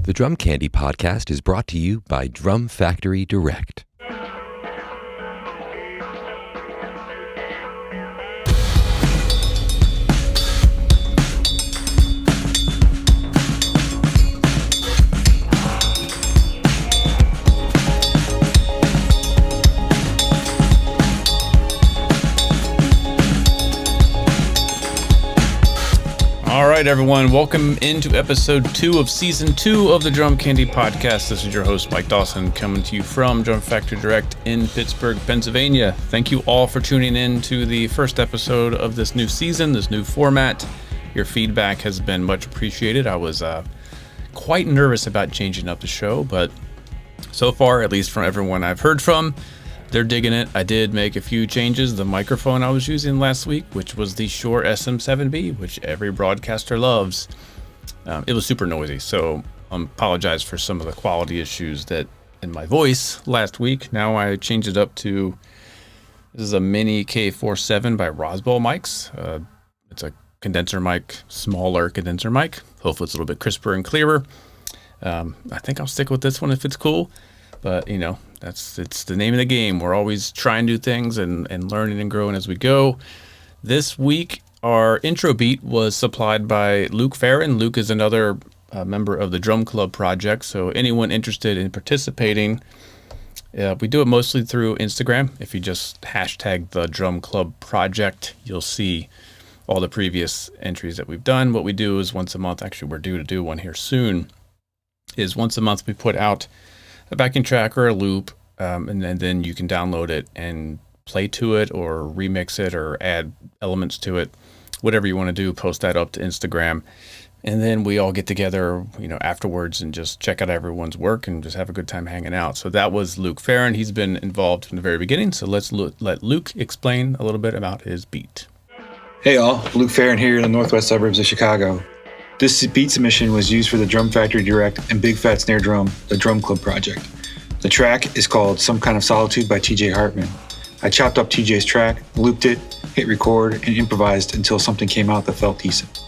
The Drum Candy podcast is brought to you by Drum Factory Direct. All right, everyone. Welcome into episode 2 of season 2 of the Drum Candy podcast. This is your host, Mike Dawson, coming to you from Drum Factory Direct in Pittsburgh, Pennsylvania. Thank you all for tuning in to the first episode of this new season, this new format. Your feedback has been much appreciated. I was quite nervous about changing up the show, but so far, at least from everyone I've heard from, they're digging it. I did make a few changes. The microphone I was using last week, which was the Shure SM7B, which every broadcaster loves, it was super noisy. So I apologize for some of the quality issues that in my voice last week. Now I changed it up to, this is a mini K47 by Roswell mics. It's a condenser mic, smaller condenser mic. Hopefully it's a little bit crisper and clearer. I think I'll stick with this one if it's cool. But, you know, it's the name of the game. We're always trying new things and learning and growing as we go. This week, our intro beat was supplied by Luke Farron. Luke is another member of the Drum Club project. So anyone interested in participating, we do it mostly through Instagram. If you just hashtag the Drum Club project, you'll see all the previous entries that we've done. What we do is once a month, actually we're due to do one here soon, is once a month we put out a backing track or a loop, and then you can download it and play to it or remix it or add elements to it, whatever you want to do. Post that up to Instagram, and then we all get together, you know, afterwards and just check out everyone's work and just have a good time hanging out. So that was Luke Farron. He's been involved from the very beginning. So let's let Luke explain a little bit about his beat. Hey all, Luke Farron here in the northwest suburbs of Chicago. This beat submission was used for the Drum Factory Direct and Big Fat Snare Drum, the Drum Club project. The track is called Some Kind of Solitude by TJ Hartman. I chopped up TJ's track, looped it, hit record, and improvised until something came out that felt decent.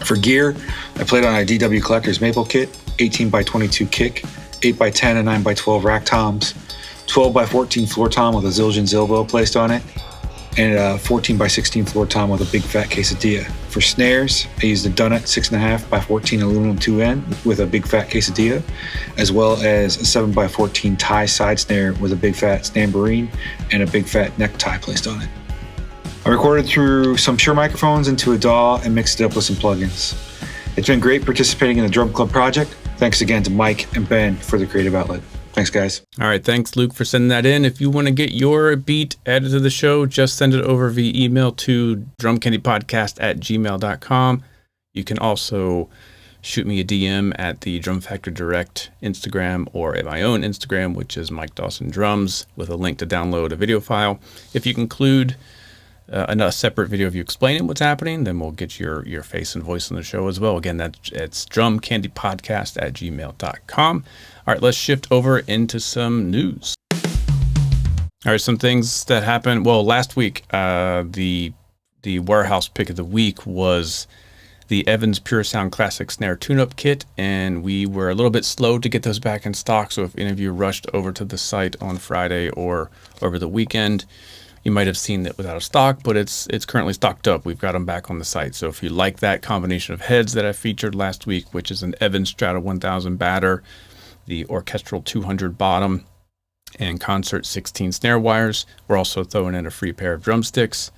For gear, I played on a DW Collector's Maple kit, 18x22 kick, 8x10 and 9x12 rack toms, 12x14 floor tom with a Zildjian Zilbow placed on it, and a 14x16 floor tom with a big fat quesadilla. For snares, I used a Dunnet 6.5x14 aluminum 2N with a big fat quesadilla, as well as a 7x14 tie side snare with a big fat Snamboree and a big fat necktie placed on it. I recorded through some Shure microphones into a DAW and mixed it up with some plugins. It's been great participating in the Drum Club project. Thanks again to Mike and Ben for the creative outlet. Thanks, guys. All right. Thanks, Luke, for sending that in. If you want to get your beat added to the show, just send it over via email to drumcandypodcast@gmail.com. You can also shoot me a DM at the Drum Factory Direct Instagram or at my own Instagram, which is Mike Dawson Drums, with a link to download a video file. If you include a separate video of you explaining what's happening, then we'll get your face and voice on the show as well. Again, it's drumcandypodcast@gmail.com. All right, let's shift over into some news. All right, some things that happened. Well, last week, the warehouse pick of the week was the Evans Puresound Classic Snare Tune-Up Kit, and we were a little bit slow to get those back in stock. So if any of you rushed over to the site on Friday or over the weekend, you might have seen it was out of stock, but it's currently stocked up. We've got them back on the site. So if you like that combination of heads that I featured last week, which is an Evans Strata 1000 batter, the Orchestral 200 bottom, and Concert 16 snare wires, we're also throwing in a free pair of drumsticks.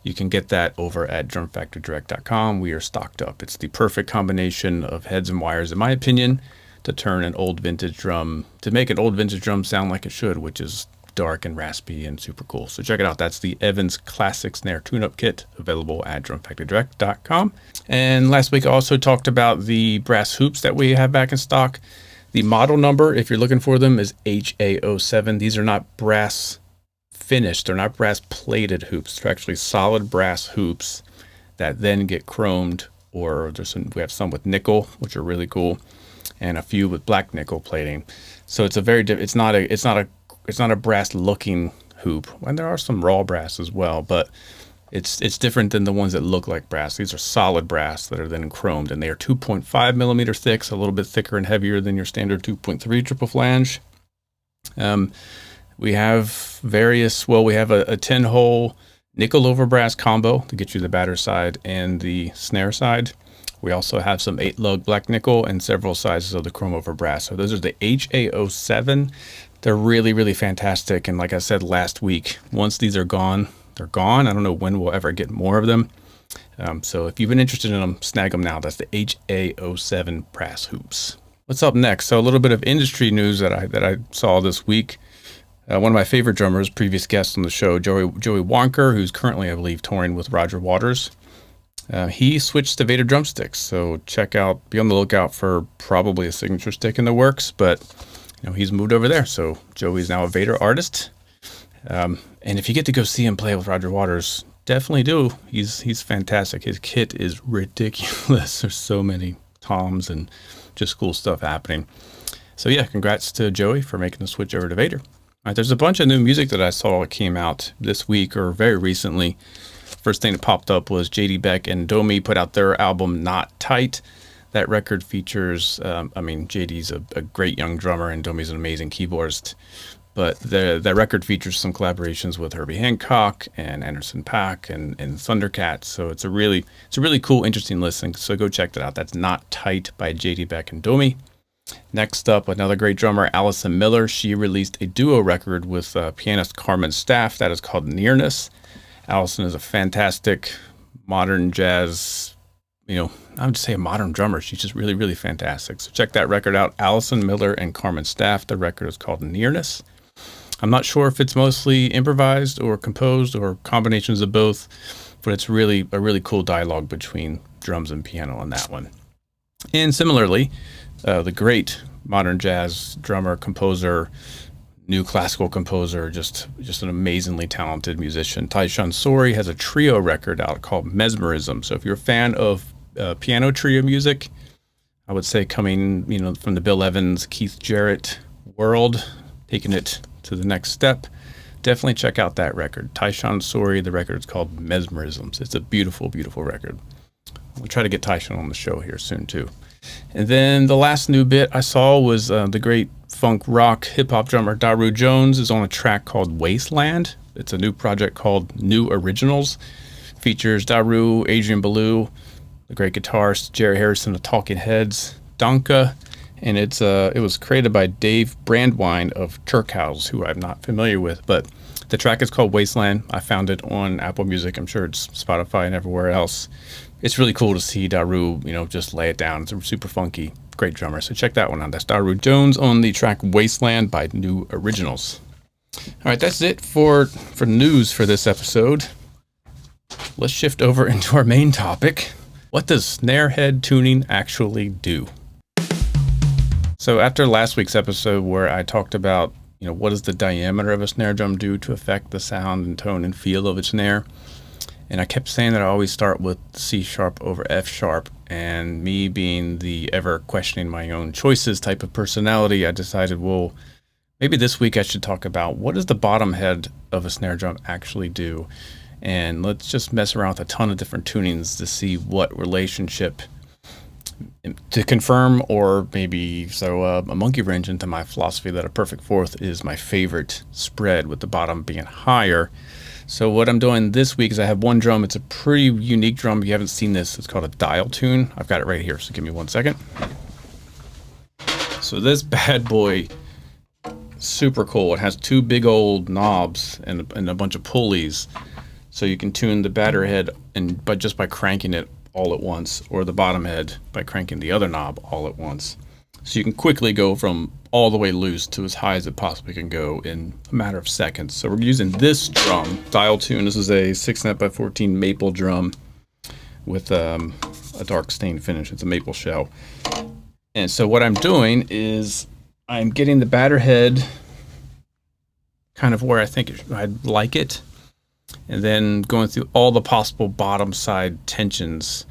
You can get that over at drumfactorydirect.com. We are stocked up. It's the perfect combination of heads and wires, in my opinion, to turn an old vintage drum, to make an old vintage drum sound like it should, which is dark and raspy and super cool. So check it out. That's the Evans Classic Snare Tune-Up Kit, available at drumfactorydirect.com. And last week I also talked about the brass hoops that we have back in stock. The model number, if you're looking for them, is HA07. These are not brass finished. They're not brass plated hoops. They're actually solid brass hoops that then get chromed, or we have some with nickel, which are really cool, and a few with black nickel plating. So it's it's not a brass looking hoop. And there are some raw brass as well, but It's different than the ones that look like brass. These are solid brass that are then chromed, and they are 2.5 millimeter thick, so a little bit thicker and heavier than your standard 2.3 triple flange. We have we have a 10-hole nickel over brass combo to get you the batter side and the snare side. We also have some 8-lug black nickel and several sizes of the chrome over brass. So those are the HA07. They're really, really fantastic. And like I said last week, once these are gone, they're gone. I don't know when we'll ever get more of them. So if you've been interested in them, snag them now. That's the HA07 brass hoops. What's up next? So a little bit of industry news that I saw this week. One of my favorite drummers, previous guest on the show, Joey Wonker, who's currently, I believe, touring with Roger Waters. He switched to Vader drumsticks. So be on the lookout for probably a signature stick in the works, but he's moved over there. So Joey's now a Vader artist. And if you get to go see him play with Roger Waters, definitely do. He's fantastic. His kit is ridiculous. There's so many toms and just cool stuff happening. So yeah, congrats to Joey for making the switch over to Vader. All right, there's a bunch of new music that I saw came out this week or very recently. First thing that popped up was JD Beck and Domi put out their album Not Tight. That record features, JD's a great young drummer and Domi's an amazing keyboardist. But the record features some collaborations with Herbie Hancock and Anderson .Paak and Thundercats. So it's a really cool, interesting listen. So go check that out. That's Not Tight by JD Beck and Domi. Next up, another great drummer, Allison Miller. She released a duo record with pianist Carmen Staff that is called Nearness. Allison is a fantastic modern jazz, I would say a modern drummer. She's just really, really fantastic. So check that record out, Allison Miller and Carmen Staff. The record is called Nearness. I'm not sure if it's mostly improvised or composed or combinations of both, but it's really a really cool dialogue between drums and piano on that one. And similarly, the great modern jazz drummer, composer, new classical composer, just an amazingly talented musician, Tyshawn Sorey, has a trio record out called Mesmerism. So if you're a fan of piano trio music, I would say coming from the Bill Evans, Keith Jarrett world, taking it to the next step, definitely check out that record. Tyshawn Sorey, the record is called Mesmerisms. It's a beautiful, beautiful record. We'll try to get Tyshawn on the show here soon too. And then the last new bit I saw was the great funk rock hip hop drummer Daru Jones is on a track called Wasteland. It's a new project called New Originals. Features Daru, Adrian Belew, the great guitarist Jerry Harrison of Talking Heads, Donka, and it was created by Dave Brandwine of Turkhouse, who I'm not familiar with, but the track is called Wasteland. I found it on Apple Music. I'm sure it's Spotify and everywhere else. It's really cool to see Daru, just lay it down. It's a super funky, great drummer. So check that one out. That's Daru Jones on the track Wasteland by New Originals. All right, that's it for news for this episode. Let's shift over into our main topic. What does snare head tuning actually do? So after last week's episode where I talked about, what does the diameter of a snare drum do to affect the sound and tone and feel of a snare? And I kept saying that I always start with C sharp over F sharp. And me being the ever questioning my own choices type of personality, I decided, well, maybe this week I should talk about what does the bottom head of a snare drum actually do? And let's just mess around with a ton of different tunings to see what relationship to confirm or maybe throw a monkey wrench into my philosophy that a perfect fourth is my favorite spread with the bottom being higher. So what I'm doing this week is I have one drum. It's a pretty unique drum. If you haven't seen this, it's called a dial tune. I've got it right here, so give me 1 second. So this bad boy, super cool. It has two big old knobs and a bunch of pulleys. So you can tune the batter head just by cranking it all at once, or the bottom head by cranking the other knob all at once. So you can quickly go from all the way loose to as high as it possibly can go in a matter of seconds. So we're using this drum, dial tune. This is a 6.5x14 maple drum with a dark stained finish. It's a maple shell. And so what I'm doing is I'm getting the batter head kind of where I think I'd like it, and then going through all the possible bottom side tensions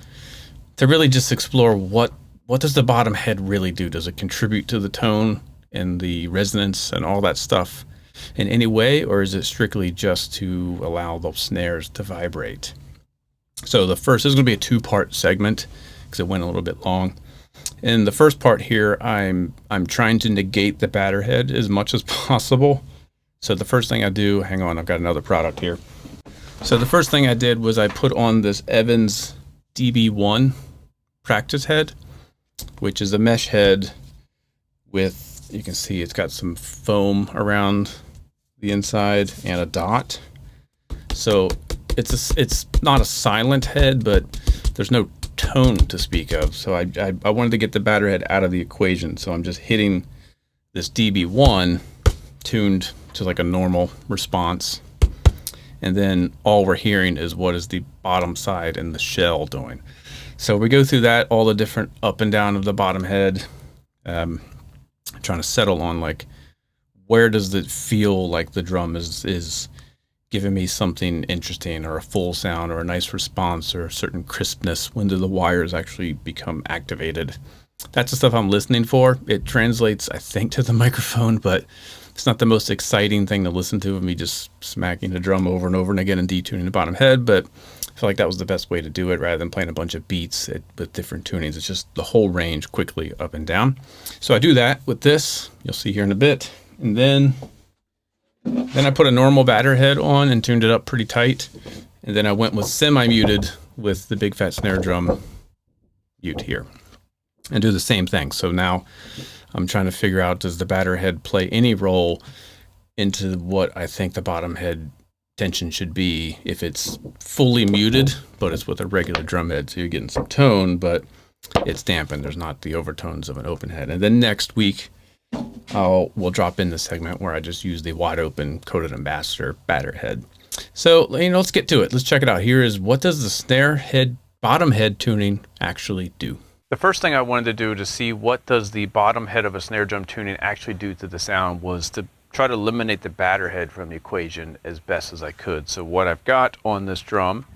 to really just explore what does the bottom head really do? Does it contribute to the tone and the resonance and all that stuff? in any way, or is it strictly just to allow the snares to vibrate? So the first is going to be a 2-part segment because it went a little bit long. In the first part here, I'm trying to negate the batter head as much as possible. So the first thing I do, hang on, I've got another product here. So the first thing I did was I put on this Evans DB1 practice head, which is a mesh head with, you can see it's got some foam around the inside and a dot. So it's not a silent head, but there's no tone to speak of. So I wanted to get the batter head out of the equation. So I'm just hitting this DB1 tuned to like a normal response. And then all we're hearing is what is the bottom side and the shell doing. So we go through that, all the different up and down of the bottom head, trying to settle on like, where does it feel like the drum is giving me something interesting, or a full sound, or a nice response, or a certain crispness? When do the wires actually become activated? That's the stuff I'm listening for. It translates, I think, to the microphone, but it's not the most exciting thing to listen to of me just smacking the drum over and over and again and detuning the bottom head. But I feel like that was the best way to do it, rather than playing a bunch of beats with different tunings. It's just the whole range quickly up and down. So I do that with this. You'll see here in a bit. And then I put a normal batter head on and tuned it up pretty tight. And then I went with semi-muted with the big fat snare drum mute here, and do the same thing. So now I'm trying to figure out, does the batter head play any role into what I think the bottom head tension should be if it's fully muted, but it's with a regular drum head. So you're getting some tone, but it's dampened. There's not the overtones of an open head. And then next week, we'll drop in the segment where I just use the wide open coated ambassador batter head. So, let's get to it. Let's check it out. Here is, what does the snare head bottom head tuning actually do? The first thing I wanted to do to see what does the bottom head of a snare drum tuning actually do to the sound was to try to eliminate the batter head from the equation as best as I could. So what I've got on this drum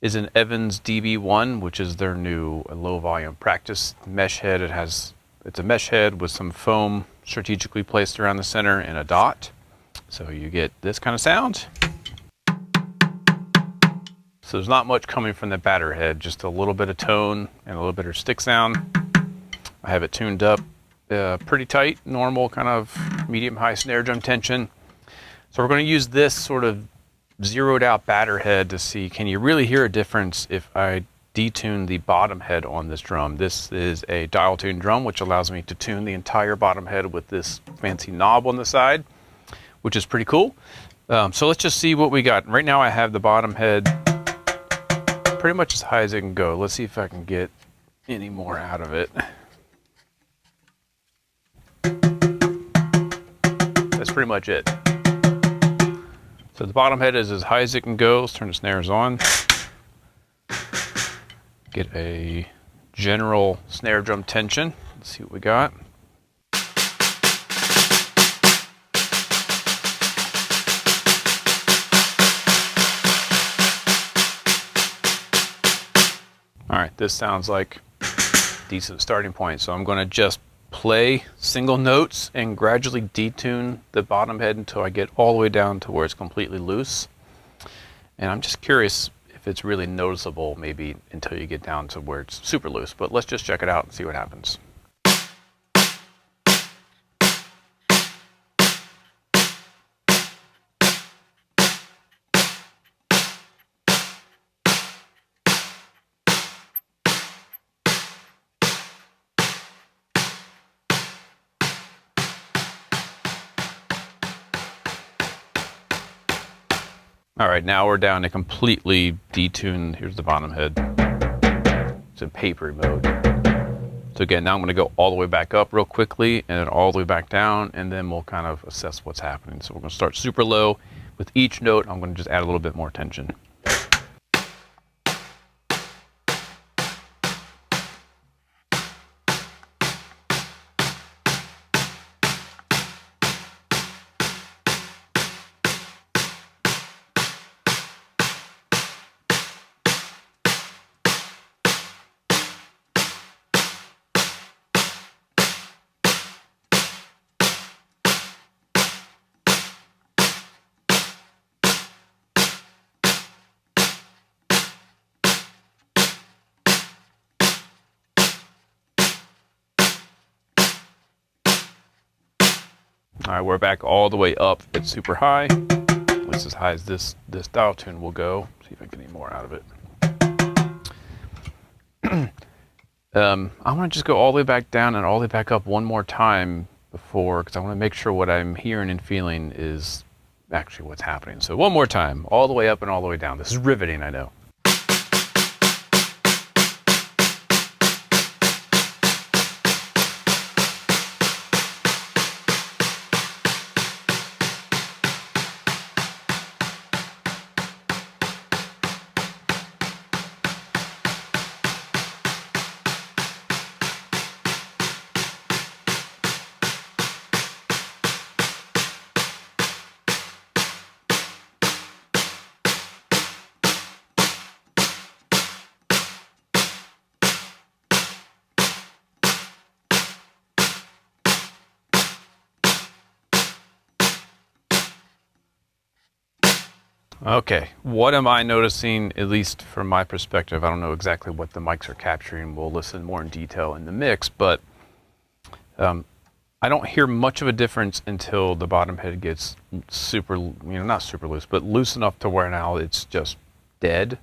is an Evans DB1, which is their new low volume practice mesh head. It's a mesh head with some foam strategically placed around the center and a dot. So you get this kind of sound. So there's not much coming from the batter head, just a little bit of tone and a little bit of stick sound. I have it tuned up pretty tight, normal kind of medium-high snare drum tension. So we're going to use this sort of zeroed out batter head to see, can you really hear a difference if I detune the bottom head on this drum? This is a dial tune drum, which allows me to tune the entire bottom head with this fancy knob on the side, which is pretty cool. So let's just see what we got. Right now I have the bottom head pretty much as high as it can go. Let's see if I can get any more out of it. That's pretty much it. So the bottom head is as high as it can go. Let's turn the snares on. Get a general snare drum tension. Let's see what we got. All right, this sounds like a decent starting point. So I'm going to just play single notes and gradually detune the bottom head until I get all the way down to where it's completely loose. And I'm just curious if it's really noticeable, maybe until you get down to where it's super loose. But let's just check it out and see what happens. All right, now we're down to completely detuned. Here's the bottom head. It's in papery mode. So again, now I'm going to go all the way back up real quickly and then all the way back down, and then we'll kind of assess what's happening. So we're going to start super low. With each note, I'm going to just add a little bit more tension. All right, we're back all the way up at super high, at least as high as this dial tune will go. See if I can get any more out of it. I want to just go all the way back down and all the way back up one more time before, because I want to make sure what I'm hearing and feeling is actually what's happening. So one more time, all the way up and all the way down. This is riveting, I know. Okay, what am I noticing, at least from my perspective? I don't know exactly what the mics are capturing. We'll listen more in detail in the mix, but I don't hear much of a difference until the bottom head gets super, not super loose, but loose enough to where now it's just dead.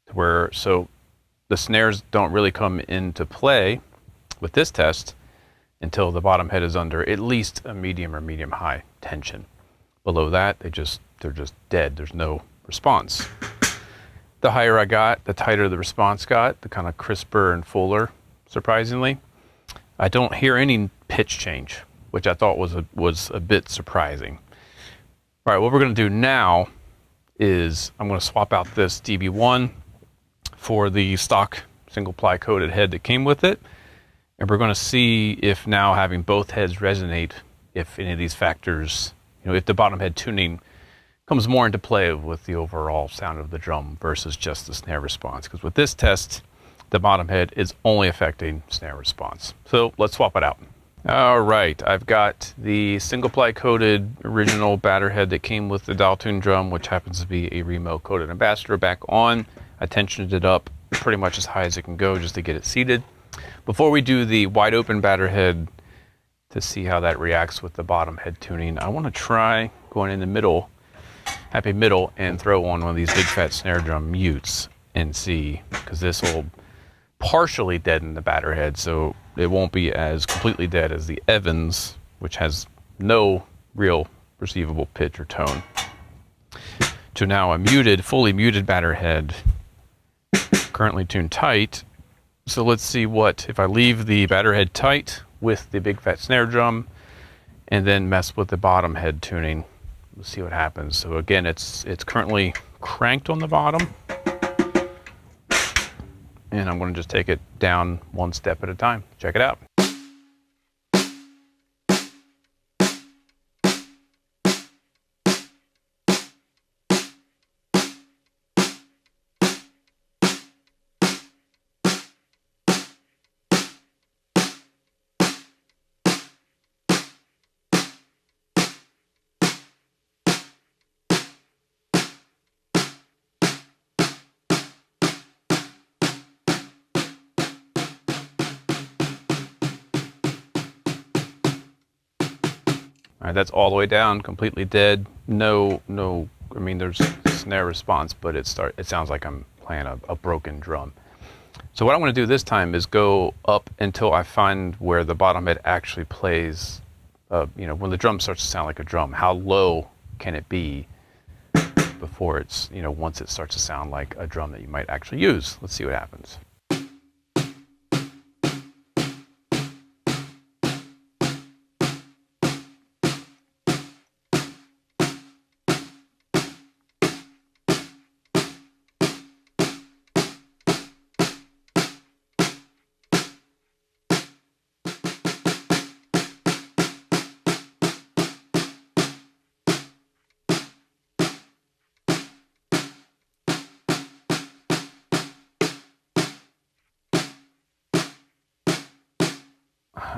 So the snares don't really come into play with this test until the bottom head is under at least a medium or medium high tension. Below that, they're just dead. There's no response. The higher I got, the tighter the response got, the kind of crisper and fuller, surprisingly. I don't hear any pitch change, which I thought was a bit surprising. All right, what we're going to do now is I'm going to swap out this DB1 for the stock single ply coated head that came with it. And we're going to see if now having both heads resonate, if any of these factors, if the bottom head tuning comes more into play with the overall sound of the drum versus just the snare response. Because with this test, the bottom head is only affecting snare response. So let's swap it out. All right, I've got the single ply coated original batter head that came with the dial tune drum, which happens to be a Remo coated ambassador, back on. I tensioned it up pretty much as high as it can go just to get it seated. Before we do the wide open batter head to see how that reacts with the bottom head tuning, I want to try going in the middle, happy middle, and throw on one of these big fat snare drum mutes and see, because this will partially deaden the batter head, so it won't be as completely dead as the Evans, which has no real perceivable pitch or tone, to now a fully muted batter head, currently tuned tight. So let's see what, if I leave the batter head tight with the big fat snare drum and then mess with the bottom head tuning, let's see what happens. So again, it's currently cranked on the bottom, and I'm going to just take it down one step at a time. Check it out. All right, that's all the way down, completely dead. No, I mean, there's snare response, but it sounds like I'm playing a broken drum. So what I want to do this time is go up until I find where the bottom head actually plays, when the drum starts to sound like a drum. How low can it be before it's, once it starts to sound like a drum that you might actually use? Let's see what happens.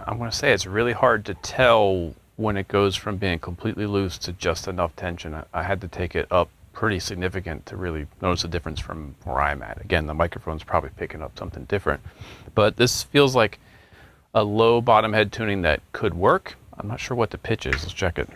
I'm going to say it's really hard to tell when it goes from being completely loose to just enough tension. I had to take it up pretty significant to really notice the difference from where I'm at. Again, the microphone's probably picking up something different, but this feels like a low bottom head tuning that could work. I'm not sure what the pitch is. Let's check it.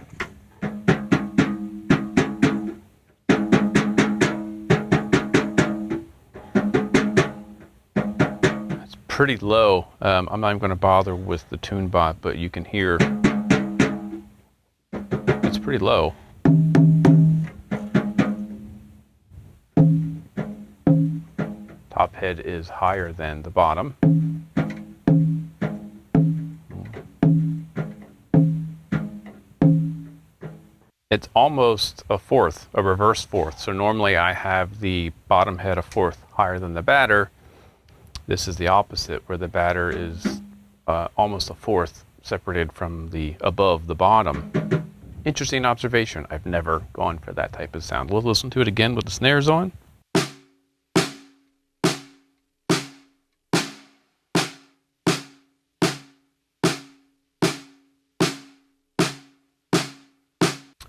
It's pretty low. I'm not even going to bother with the tune bot, but you can hear it's pretty low. Top head is higher than the bottom. It's almost a fourth, a reverse fourth. So normally I have the bottom head a fourth higher than the batter. This is the opposite, where the batter is almost a fourth separated from the above the bottom. Interesting observation. I've never gone for that type of sound. We'll listen to it again with the snares on.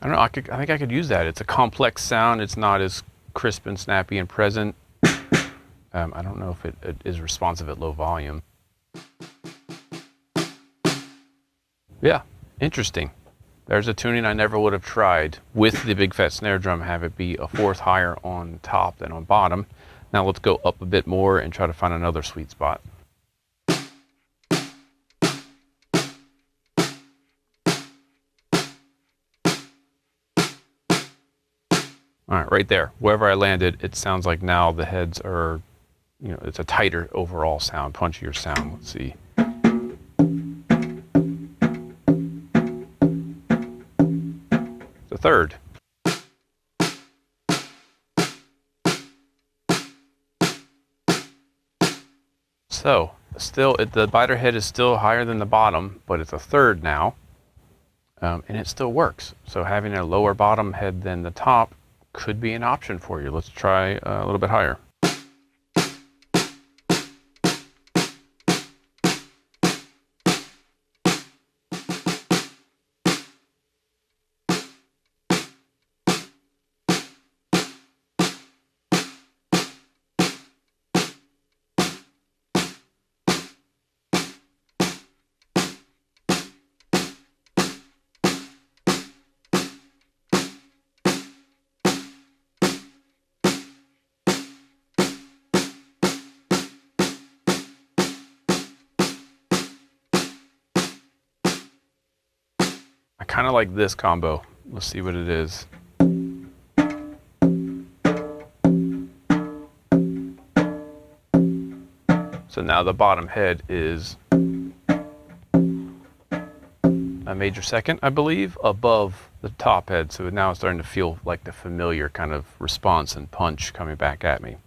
I don't know, I think I could use that. It's a complex sound. It's not as crisp and snappy and present. I don't know if it is responsive at low volume. Yeah, interesting. There's a tuning I never would have tried with the big fat snare drum, have it be a fourth higher on top than on bottom. Now let's go up a bit more and try to find another sweet spot. All right, right there, wherever I landed, it sounds like now the heads are, it's a tighter overall sound, punchier sound. Let's see. The third. So, still, the biter head is still higher than the bottom, but it's a third now, and it still works. So having a lower bottom head than the top could be an option for you. Let's try a little bit higher. I kind of like this combo. Let's see what it is. So now the bottom head is a major second, I believe, above the top head. So now it's starting to feel like the familiar kind of response and punch coming back at me.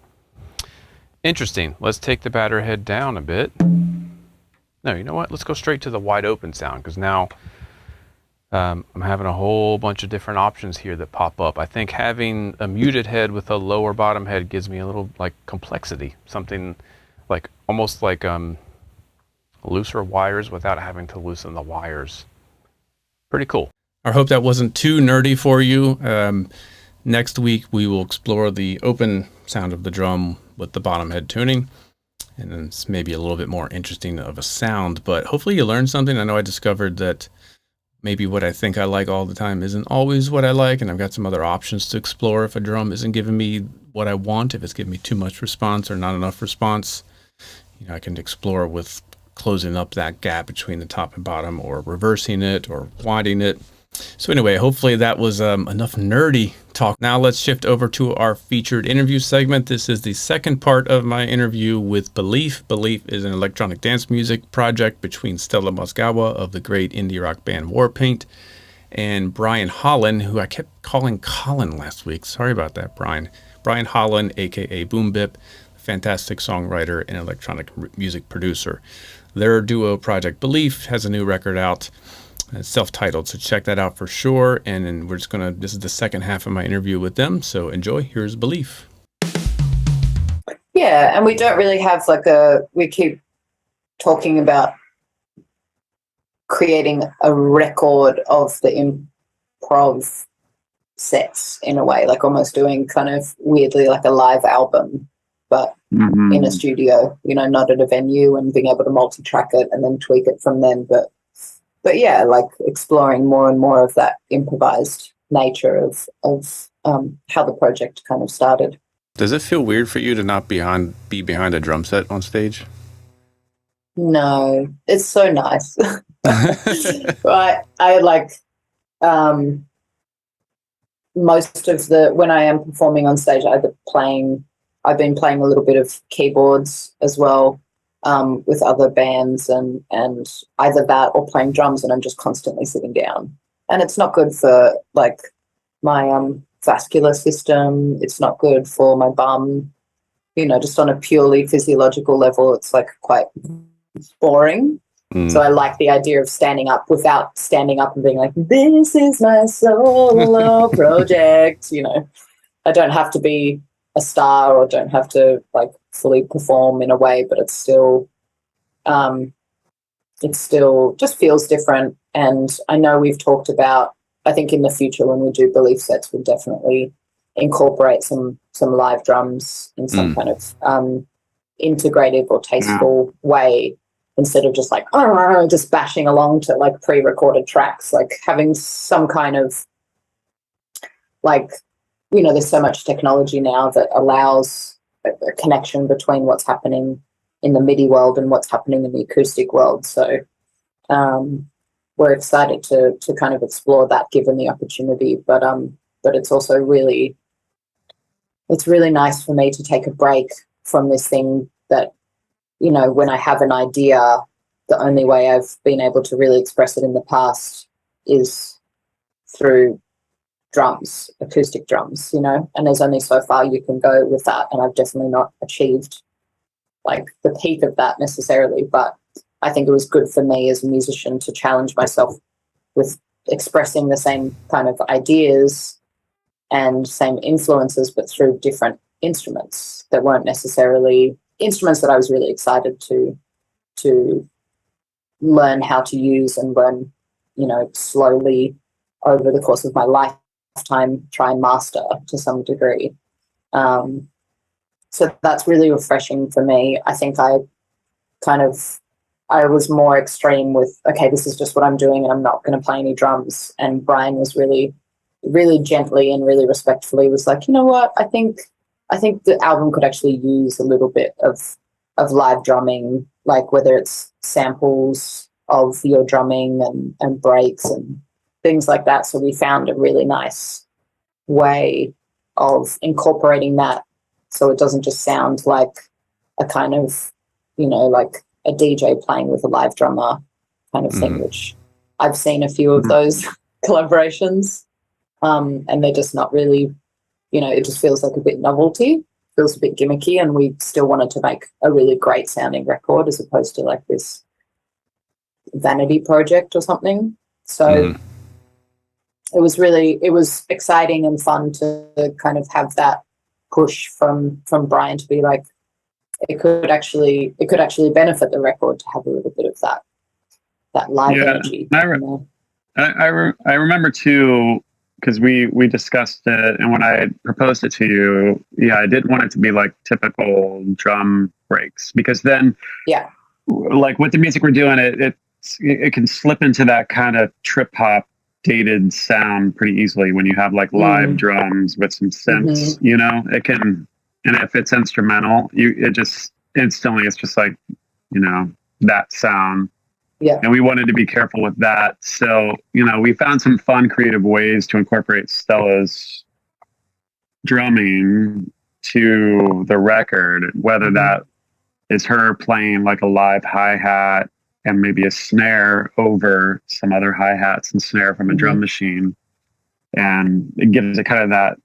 Interesting. Let's take the batter head down a bit. No, you know what? Let's go straight to the wide open sound, because now I'm having a whole bunch of different options here that pop up. I think having a muted head with a lower bottom head gives me a little like complexity, something like almost like looser wires without having to loosen the wires. Pretty cool. I hope that wasn't too nerdy for you. Next week we will explore the open sound of the drum with the bottom head tuning, and then it's maybe a little bit more interesting of a sound, but hopefully you learned something. I know I discovered that maybe what I think I like all the time isn't always what I like, and I've got some other options to explore if a drum isn't giving me what I want, if it's giving me too much response or not enough response. I can explore with closing up that gap between the top and bottom, or reversing it, or widening it. So anyway, hopefully that was enough nerdy talk. Now let's shift over to our featured interview segment. This is the second part of my interview with Belief. Belief is an electronic dance music project between Stella Mosgawa of the great indie rock band Warpaint and Brian Holland, who I kept calling Colin last week. Sorry about that, Brian. Brian Holland, aka Boom Bip, fantastic songwriter and electronic music producer. Their duo project Belief has a new record out. It's self-titled, so check that out for sure. And then we're just this is the second half of my interview with them, so enjoy. Here's Belief. Yeah, and we don't really have we keep talking about creating a record of the improv sets in a way, like almost doing kind of weirdly like a live album, but in a studio, not at a venue, and being able to multi-track it and then tweak it from then, but but yeah, like exploring more and more of that improvised nature of how the project kind of started. Does it feel weird for you to not be behind a drum set on stage? No, it's so nice. Right. I like most of when I am performing on stage, I've been playing a little bit of keyboards as well, with other bands and either that or playing drums, and I'm just constantly sitting down. And it's not good for like my vascular system. It's not good for my bum. Just on a purely physiological level, it's like quite boring. So I like the idea of standing up without standing up and being like, this is my solo project. I don't have to be a star or don't have to like fully perform in a way, but it still just feels different. And I know we've talked about, I think in the future when we do belief sets, we'll definitely incorporate some live drums in some kind of integrative or tasteful way, instead of just like just bashing along to like pre-recorded tracks, like having some kind of like, there's so much technology now that allows a connection between what's happening in the MIDI world and what's happening in the acoustic world. So we're excited to kind of explore that given the opportunity, but it's also really nice for me to take a break from this thing that, when I have an idea, the only way I've been able to really express it in the past is through drums, acoustic drums, and there's only so far you can go with that. And I've definitely not achieved like the peak of that necessarily, but I think it was good for me as a musician to challenge myself with expressing the same kind of ideas and same influences, but through different instruments that weren't necessarily instruments that I was really excited to learn how to use and learn, slowly over the course of my lifetime, try and master to some degree. So that's really refreshing for me. I think I was more extreme with, okay, this is just what I'm doing and I'm not going to play any drums. And Brian was really, really gently and really respectfully was like, you know what, I think the album could actually use a little bit of live drumming, like whether it's samples of your drumming and breaks and things like that. So we found a really nice way of incorporating that so it doesn't just sound like a kind of, like a DJ playing with a live drummer kind of thing, which I've seen a few of those collaborations, and they're just not really, it just feels like a bit novelty, feels a bit gimmicky, and we still wanted to make a really great sounding record as opposed to like this vanity project or something. So it was exciting and fun to kind of have that push from Brian to be like, it could actually benefit the record to have a little bit of that live energy. I remember too, because we discussed it, and when I proposed it to you, I didn't want it to be like typical drum breaks, because then, like with the music we're doing, it can slip into that kind of trip hop dated sound pretty easily when you have like live drums with some synths. It can, and if it's instrumental, it just instantly, it's just like, that sound. Yeah. And we wanted to be careful with that. So, we found some fun, creative ways to incorporate Stella's drumming to the record, whether that is her playing like a live hi-hat and maybe a snare over some other hi-hats and snare from a drum machine. And it gives it kind of that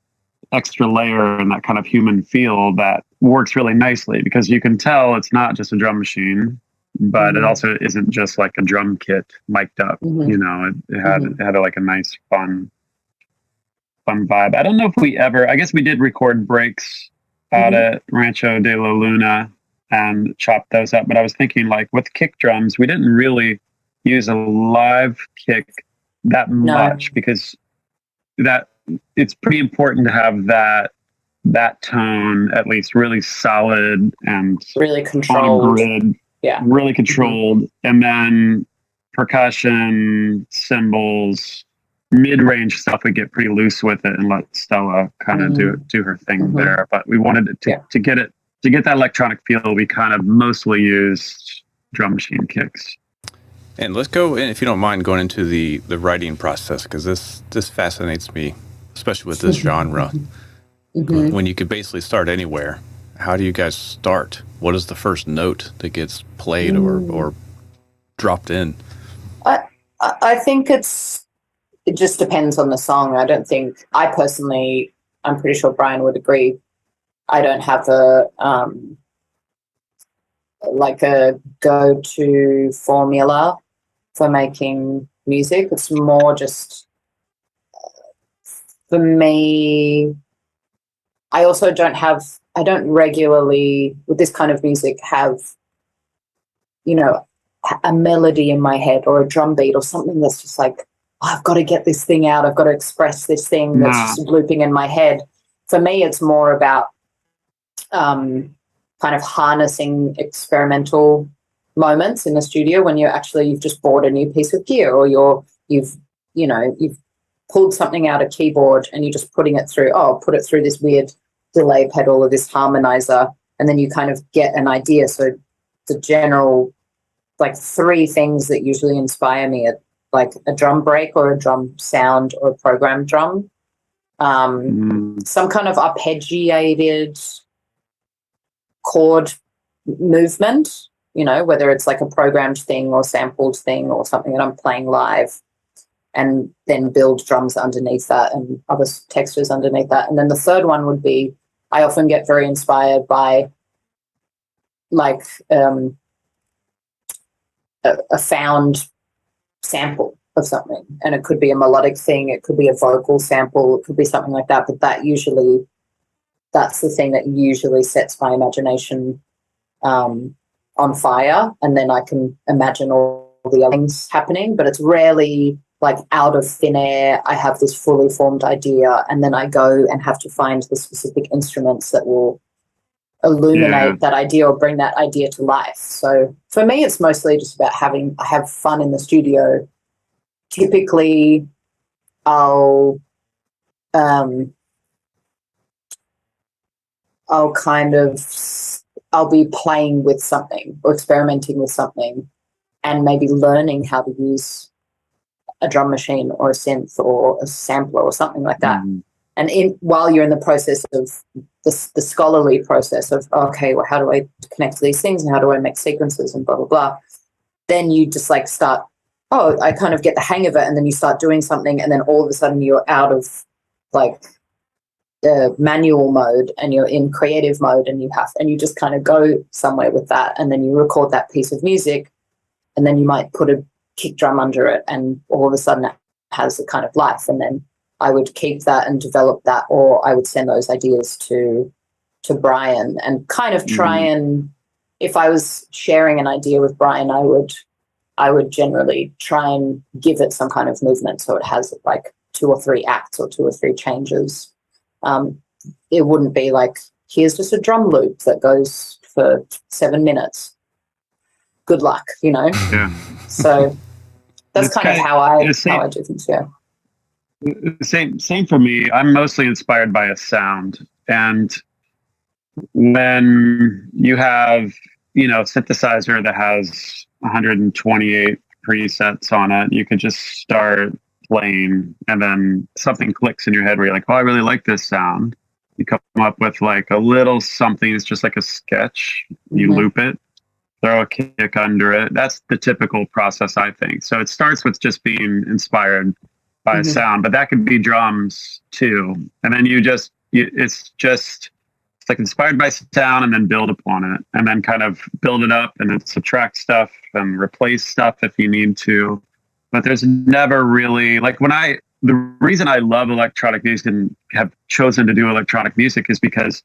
extra layer and that kind of human feel that works really nicely, because you can tell it's not just a drum machine, but it also isn't just like a drum kit mic'd up. It had like a nice fun vibe. I don't know if I guess we did record breaks out at Rancho de la Luna and chop those up, but I was thinking like with kick drums, we didn't really use a live kick that much, because that it's pretty important to have that tone at least really solid and really controlled. On a grid, really controlled, and then percussion, cymbals, mid-range stuff, we get pretty loose with it and let Stella kind of do her thing there. But we wanted it to get that electronic feel. We kind of mostly used drum machine kicks. And let's go, if you don't mind, going into the writing process, because this fascinates me, especially with this genre. When you could basically start anywhere, how do you guys start? What is the first note that gets played or dropped in? I think it just depends on the song. I personally, I'm pretty sure Brian would agree, I don't have a go-to formula for making music. It's more just, for me, I don't regularly, with this kind of music, have, a melody in my head or a drum beat or something that's just like, I've got to get this thing out. I've got to express this thing that's just looping in my head. For me, it's more about kind of harnessing experimental moments in the studio when you've just bought a new piece of gear, or you've pulled something out of keyboard and you're just putting it through. Oh, put it through this weird delay pedal or this harmonizer, and then you kind of get an idea. So the general, like, three things that usually inspire me are like a drum break or a drum sound or a programmed drum, some kind of arpeggiated chord movement, whether it's like a programmed thing or sampled thing or something that I'm playing live, and then build drums underneath that and other textures underneath that. And then the third one would be, I often get very inspired by like a found sample of something, and it could be a melodic thing, it could be a vocal sample, it could be something like that, but that's the thing that usually sets my imagination on fire, and then I can imagine all the other things happening. But it's rarely like out of thin air, I have this fully formed idea and then I go and have to find the specific instruments that will illuminate that idea or bring that idea to life. So for me, it's mostly just about I have fun in the studio. Typically, I'll be playing with something or experimenting with something and maybe learning how to use a drum machine or a synth or a sampler or something like that. And while you're in the process of the scholarly process of, okay, well, how do I connect to these things and how do I make sequences and blah, blah, blah, then you just like start, I kind of get the hang of it, and then you start doing something, and then all of a sudden you're out of like manual mode and you're in creative mode, and you just kind of go somewhere with that, and then you record that piece of music, and then you might put a kick drum under it, and all of a sudden it has a kind of life. And then I would keep that and develop that, or I would send those ideas to Brian and kind of try and, if I was sharing an idea with Brian, I would generally try and give it some kind of movement, so it has like 2 or 3 acts or 2 or 3 changes. It wouldn't be like, here's just a drum loop that goes for 7 minutes. Good luck, Yeah. So that's kind of how I do things. Yeah. Same for me. I'm mostly inspired by a sound, and when you have synthesizer that has 128 presets on it, you could just start playing, and then something clicks in your head where you're like, oh, I really like this sound. You come up with like a little something. It's just like a sketch. You loop it, throw a kick under it. That's the typical process, I think. So it starts with just being inspired by a sound, but that could be drums too. And then it's like inspired by sound, and then build upon it, and then kind of build it up, and then subtract stuff and replace stuff if you need to. But there's never really like the reason I love electronic music and have chosen to do electronic music is because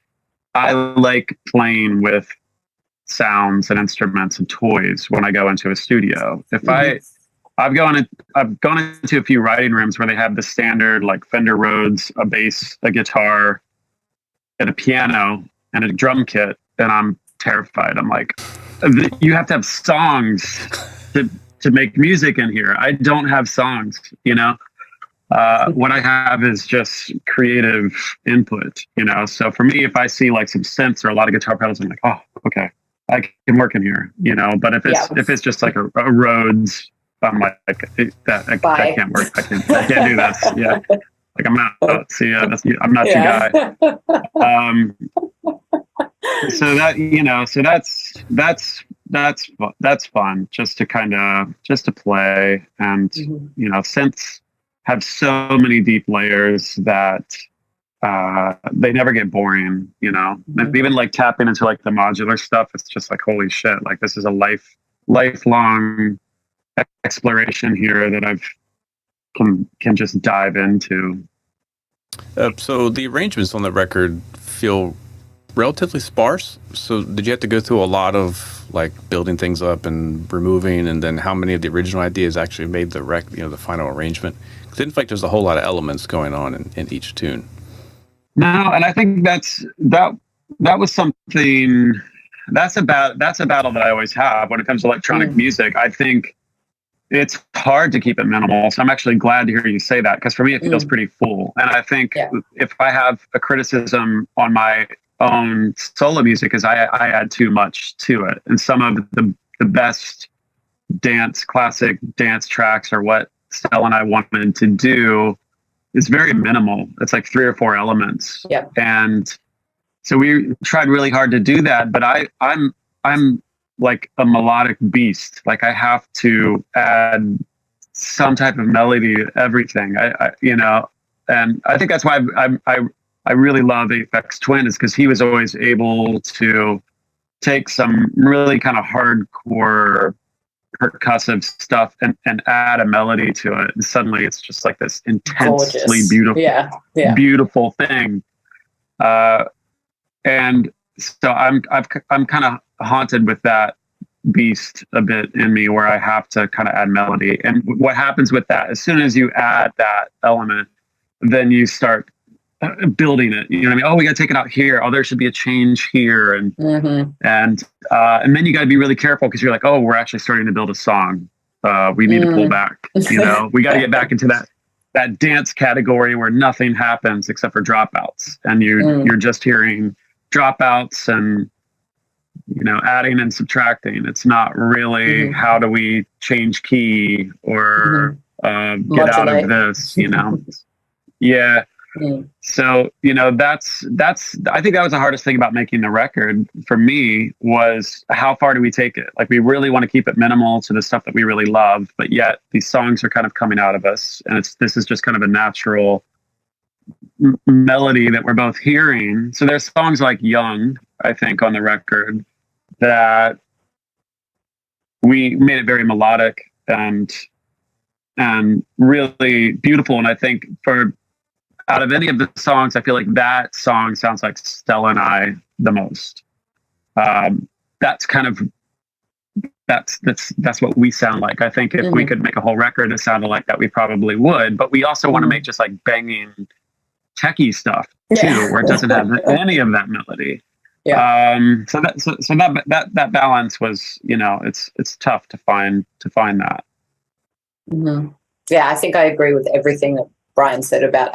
I like playing with sounds and instruments and toys when I go into a studio. If I've gone into a few writing rooms where they have the standard like Fender Rhodes, a bass, a guitar, and a piano and a drum kit, and I'm terrified. I'm like, you have to have songs to to make music in here. I don't have songs, you know. What I have is just creative input, you know. So for me, if I see like some synths or a lot of guitar pedals, I'm like, oh, okay, I can work in here, you know. But if it's just like a Rhodes, I'm like that can't work. I can't do this. Yeah, like I'm not. See, I'm not your guy. So that, you know, so that's fun, just to play. And you know, synths have so many deep layers that they never get boring, you know. And even like tapping into like the modular stuff, it's just like, holy shit, like this is a lifelong exploration here that I've can just dive into. So the arrangements on the record feel relatively sparse. So did you have to go through a lot of like building things up and removing, and then how many of the original ideas actually made the final arrangement? Because it didn't feel like there's a whole lot of elements going on in each tune. No, and I think that was something that's a battle that I always have when it comes to electronic music. I think it's hard to keep it minimal. So I'm actually glad to hear you say that, because for me it feels pretty full. And I think if I have a criticism on my own solo music is I add too much to it. And some of the best classic dance tracks are what Stella and I wanted to do. It's very minimal. It's like 3 or 4 elements. Yeah. And so we tried really hard to do that, but I'm like a melodic beast. Like I have to add some type of melody to everything. I you know, and I think that's why I really love Aphex Twin, is because he was always able to take some really kind of hardcore percussive stuff and add a melody to it, and suddenly it's just like this intensely beautiful, beautiful thing. And so I'm kind of haunted with that beast a bit in me, where I have to kind of add melody. And what happens with that, as soon as you add that element, then you start building it. You know what I mean? Oh, we got to take it out here. Oh, there should be a change here, and and then you got to be really careful, because you're like, oh, we're actually starting to build a song. We need to pull back. You know, we got to get back into that dance category where nothing happens except for dropouts, and you're just hearing dropouts and, you know, adding and subtracting. It's not really how do we change key or get out of this, you know. Yeah. So, you know, that's I think that was the hardest thing about making the record for me, was how far do we take it? Like, we really want to keep it minimal to the stuff that we really love, but yet these songs are kind of coming out of us, and this is just kind of a natural melody that we're both hearing. So there's songs like Young, I think, on the record that we made it very melodic and really beautiful. And I think out of any of the songs, I feel like that song sounds like Stella and I the most. That's kind of that's what we sound like. I think if we could make a whole record that sounded like that, we probably would. But we also want to make just like banging techie stuff too, where it doesn't have any of that melody. So that balance was, you know, it's tough to find that. Yeah, I think I agree with everything that Brian said about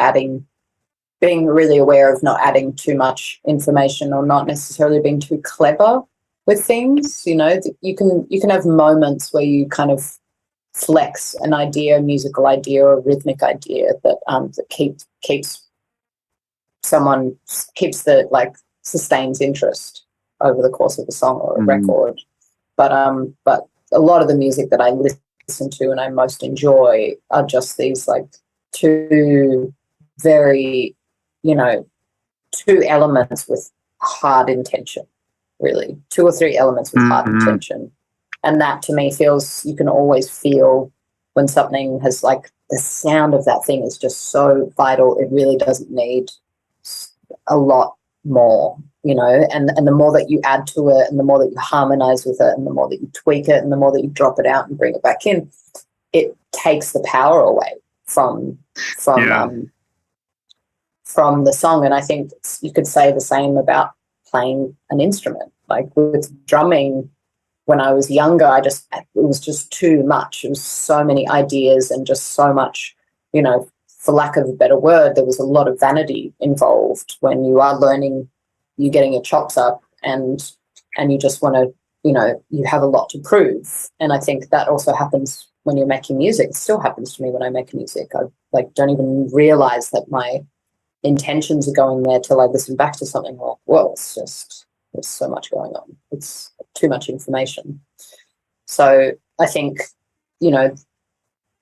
being really aware of not adding too much information, or not necessarily being too clever with things. You know, you can have moments where you kind of flex an idea, a musical idea or a rhythmic idea that keeps the like sustains interest over the course of a song or a record. But a lot of the music that I listen to and I most enjoy are just these like two very, you know, 2 elements with hard intention, really 2 or 3 elements with hard intention. And that to me feels, you can always feel when something has like the sound of that thing is just so vital. It really doesn't need a lot more, you know, and the more that you add to it, and the more that you harmonize with it, and the more that you tweak it, and the more that you drop it out and bring it back in, it takes the power away from the song. And I think you could say the same about playing an instrument. Like with drumming, when I was younger, it was just too much. It was so many ideas and just so much, you know, for lack of a better word, there was a lot of vanity involved when you are learning, you're getting your chops up and you just want to, you know, you have a lot to prove. And I think that also happens when you're making music. It still happens to me when I make music. I don't even realize that my intentions are going there till I listen back to something like, well, there's so much going on. It's too much information. So I think, you know,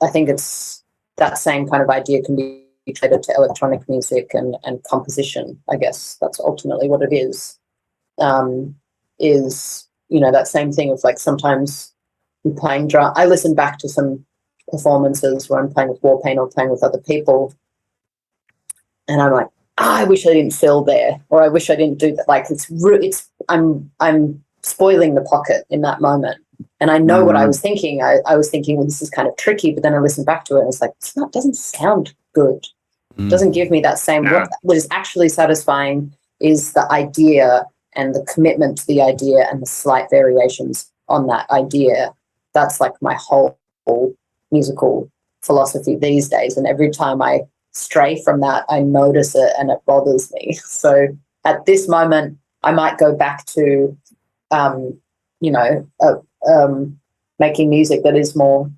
it's that same kind of idea can be traded to electronic music and composition. I guess that's ultimately what it is, you know, that same thing of like sometimes you're playing drum. I listen back to some performances where I'm playing with Warpaint or playing with other people, and I'm like, I wish I didn't fill there, or I wish I didn't do that. Like I'm spoiling the pocket in that moment, and I know what I was thinking. I was thinking, well, this is kind of tricky, but then I listened back to it, and it's like, it doesn't sound good. It doesn't give me that same. What is actually satisfying is the idea and the commitment to the idea and the slight variations on that idea. That's like my whole musical philosophy these days, and every time I stray from that, I notice it and it bothers me. So at this moment, I might go back to, you know, making music that is more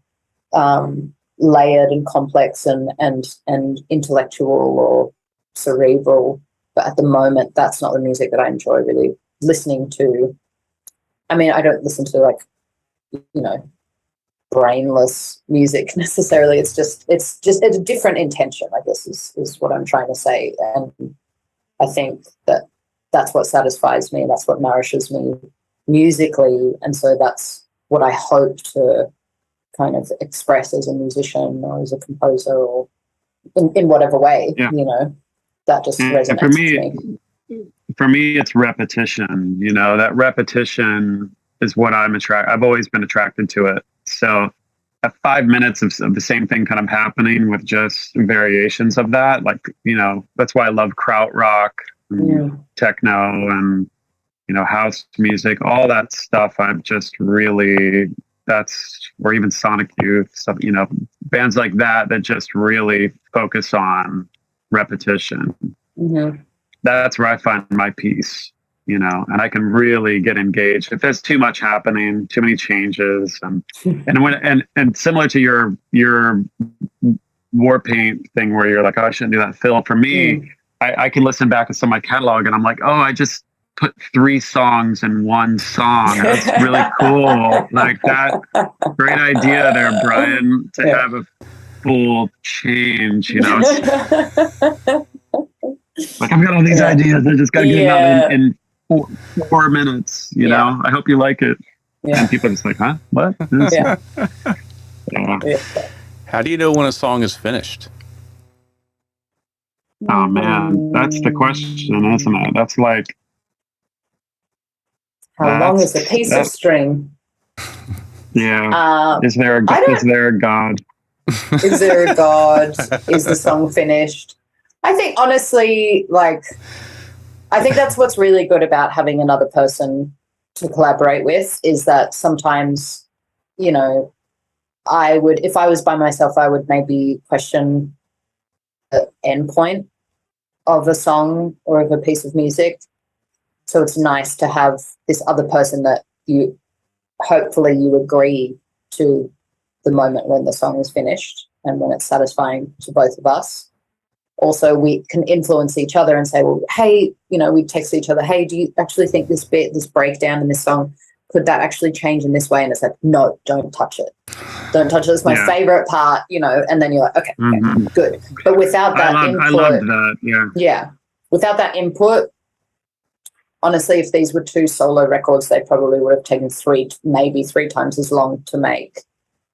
layered and complex and intellectual or cerebral. But at the moment, that's not the music that I enjoy really listening to. I mean, I don't listen to like, you know, brainless music necessarily. It's a different intention, I guess, is what I'm trying to say. And I think that's what satisfies me. That's what nourishes me musically. And so that's what I hope to kind of express as a musician or as a composer or in whatever way, you know, that just resonates with me. For me, it's repetition. You know, that repetition is what I've always been attracted to it. So at 5 minutes of the same thing kind of happening with just variations of that, like, you know, that's why I love krautrock and techno and, you know, house music, all that stuff. I've just really, or even Sonic Youth, stuff, you know, bands like that just really focus on repetition. That's where I find my peace, you know, and I can really get engaged. If there's too much happening, too many changes, and similar to your Warpaint thing where you're like, oh, I shouldn't do that fill. For me, I can listen back to some of my catalog and I'm like, oh, I just put 3 songs in one song. That's really cool. Like that, great idea there, Brian, to have a full change, you know. Like, I've got all these ideas. I just got to get them out in 4 minutes, you know. I hope you like it. And people are just like, huh? What? How do you know when a song is finished? Oh, man. That's the question, isn't it? That's like... How long is a piece of string? Yeah. Is there a God? Is there a God? Is the song finished? I think, honestly, like, I think that's what's really good about having another person to collaborate with, is that sometimes, you know, if I was by myself, I would maybe question the end point of a song or of a piece of music. So it's nice to have this other person that hopefully you agree to the moment when the song is finished and when it's satisfying to both of us. Also, we can influence each other and say, well, hey, you know, we text each other, hey, do you actually think this breakdown in this song, could that actually change in this way? And it's like, no, don't touch it. Don't touch it. It's my favorite part, you know, and then you're like, okay, good. But without that input. I love that, yeah. Without that input, honestly, if these were 2 solo records, they probably would have taken 3 times as long to make.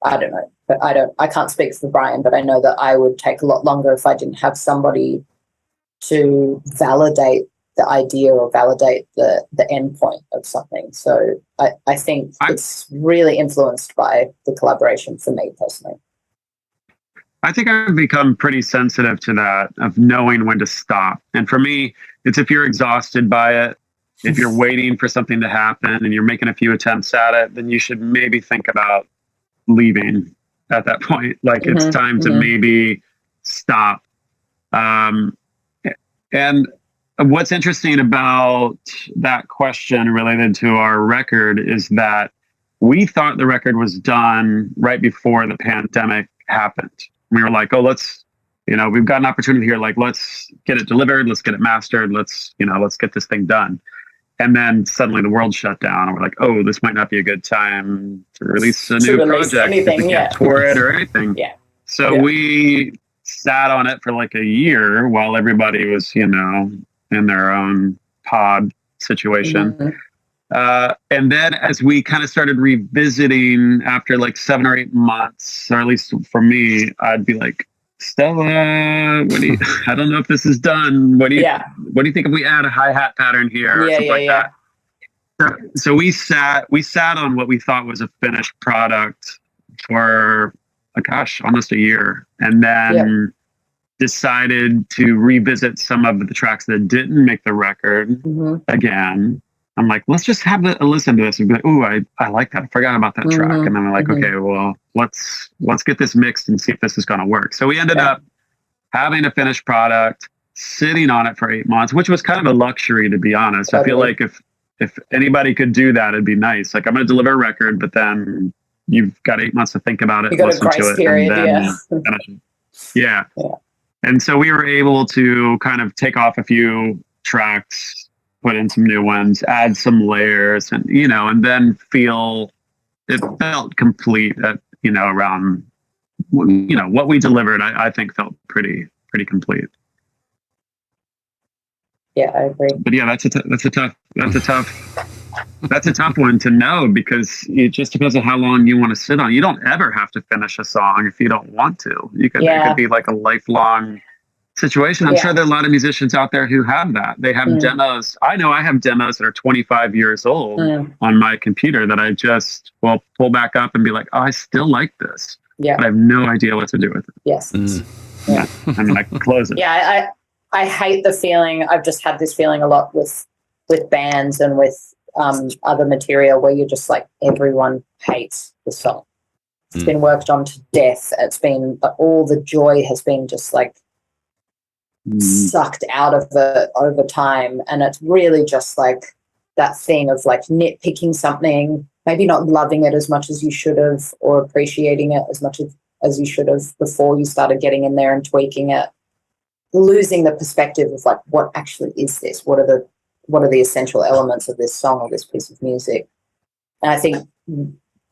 I don't know. But I can't speak for Brian, but I know that I would take a lot longer if I didn't have somebody to validate the idea or validate the end point of something. So I think it's really influenced by the collaboration for me personally. I think I've become pretty sensitive to that, of knowing when to stop. And for me, it's if you're exhausted by it, if you're waiting for something to happen and you're making a few attempts at it, then you should maybe think about leaving at that point. Like it's time to maybe stop. And what's interesting about that question related to our record is that we thought the record was done right before the pandemic happened. We were like, oh, we've got an opportunity here. Like, let's get it delivered. Let's get it mastered. Let's get this thing done. And then suddenly the world shut down and we're like, oh, this might not be a good time to release a new project. Anything, we can't tour it or anything. So we sat on it for like a year while everybody was, in their own pod situation. And then as we kind of started revisiting after like 7 or 8 months, or at least for me, I'd be like, Stella, I don't know if this is done. What do you think if we add a hi-hat pattern here or something like that? So we sat on what we thought was a finished product for almost a year, and then decided to revisit some of the tracks that didn't make the record again. I'm like, let's just have a listen to this and be like, ooh, I like that. I forgot about that track. And then I'm like, okay, well, let's get this mixed and see if this is going to work. So we ended up having a finished product, sitting on it for 8 months, which was kind of a luxury, to be honest. Totally. I feel like if anybody could do that, it'd be nice. Like, I'm going to deliver a record, but then you've got 8 months to think about it, listen to it, period, and then finish it. Yeah. And so we were able to kind of take off a few tracks, put in some new ones, add some layers, and and then it felt complete at around what we delivered. I think felt pretty complete. Yeah, I agree. But yeah, that's a tough one to know, because it just depends on how long you want to sit on. You don't ever have to finish a song if you don't want to. It could be like a lifelong situation. I'm sure there are a lot of musicians out there who have that. They have demos. I know I have demos that are 25 years old on my computer that I just will pull back up and be like, oh, I still like this. But I have no idea what to do with it. Yes. Yeah. I mean, I can close it. Yeah, I hate the feeling. I've just had this feeling a lot with bands and with other material where you're just like, everyone hates the song. It's been worked on to death. It's been, all the joy has been just like sucked out of it over time, and it's really just like that thing of like nitpicking something, maybe not loving it as much as you should have, or appreciating it as much as you should have before you started getting in there and tweaking it, losing the perspective of like, what actually is this, what are the essential elements of this song or this piece of music. And I think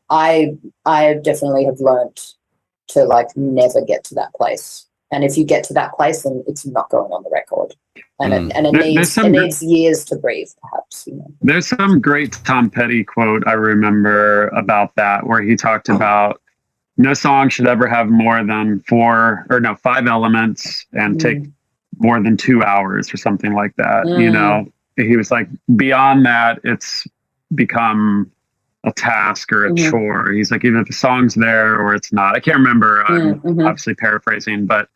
I definitely have learnt to like never get to that place. And if you get to that place, then it's not going on the record, and it needs years to breathe, perhaps. There's some great Tom Petty quote I remember about that, where he talked about no song should ever have more than 5 elements and take more than 2 hours or something like that. He was like, beyond that, it's become a task or a chore. He's like, either the song's there or it's not. I can't remember. I'm obviously paraphrasing, but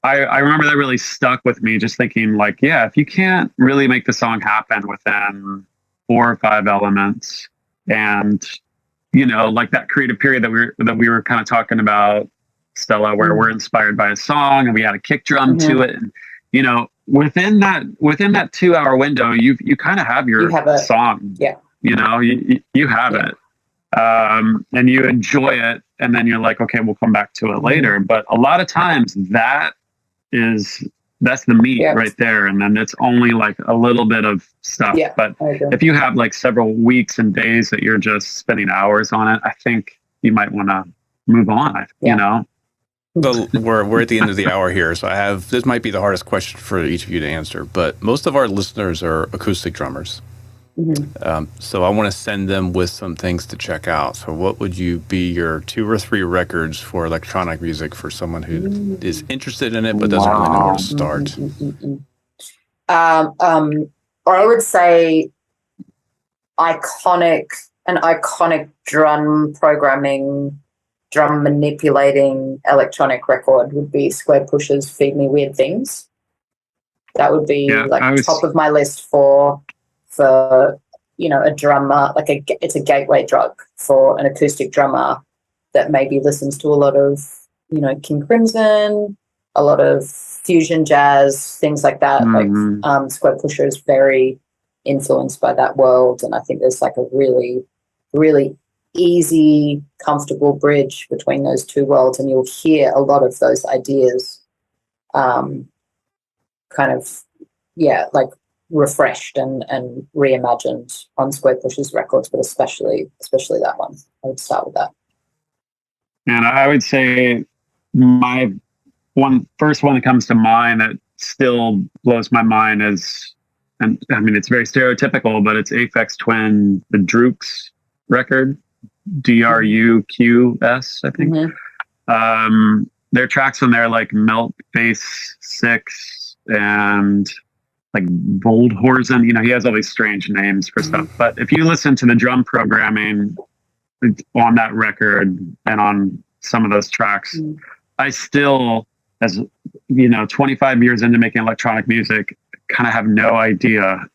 I remember that really stuck with me, just thinking like, yeah, if you can't really make the song happen within 4 or 5 elements, and like that creative period that we were kind of talking about, Stella, where we're inspired by a song and we add a kick drum to it, and within that 2 hour window, you kind of have your song. You have it, and you enjoy it, and then you're like, okay, we'll come back to it later. But a lot of times that's the meat right there, and then it's only like a little bit of stuff. But if you have like several weeks and days that you're just spending hours on it, I think you might want to move on. So we're at the end of the hour here, so this might be the hardest question for each of you to answer, but most of our listeners are acoustic drummers. So I want to send them with some things to check out. So what would be your 2 or 3 records for electronic music for someone who is interested in it but doesn't really know where to start? I would say iconic drum programming, drum manipulating electronic record would be Square Push's Feed Me Weird Things. That would be top of my list for for, a drummer, it's a gateway drug for an acoustic drummer that maybe listens to a lot of, King Crimson, a lot of fusion jazz, things like that. Square Pusher is very influenced by that world, and I think there's like a really, really easy, comfortable bridge between those two worlds, and you'll hear a lot of those ideas refreshed and reimagined on Square Pusher's records, but especially that one. I would start with that. And I would say my first one that comes to mind that still blows my mind is, and I mean, it's very stereotypical, but it's Aphex Twin, the Drooks record, Druqs, I think. Mm-hmm. There are tracks on there like Melt Face 6 and like Voldhorsen. He has all these strange names for stuff. But if you listen to the drum programming on that record and on some of those tracks, I still, as 25 years into making electronic music, kind of have no idea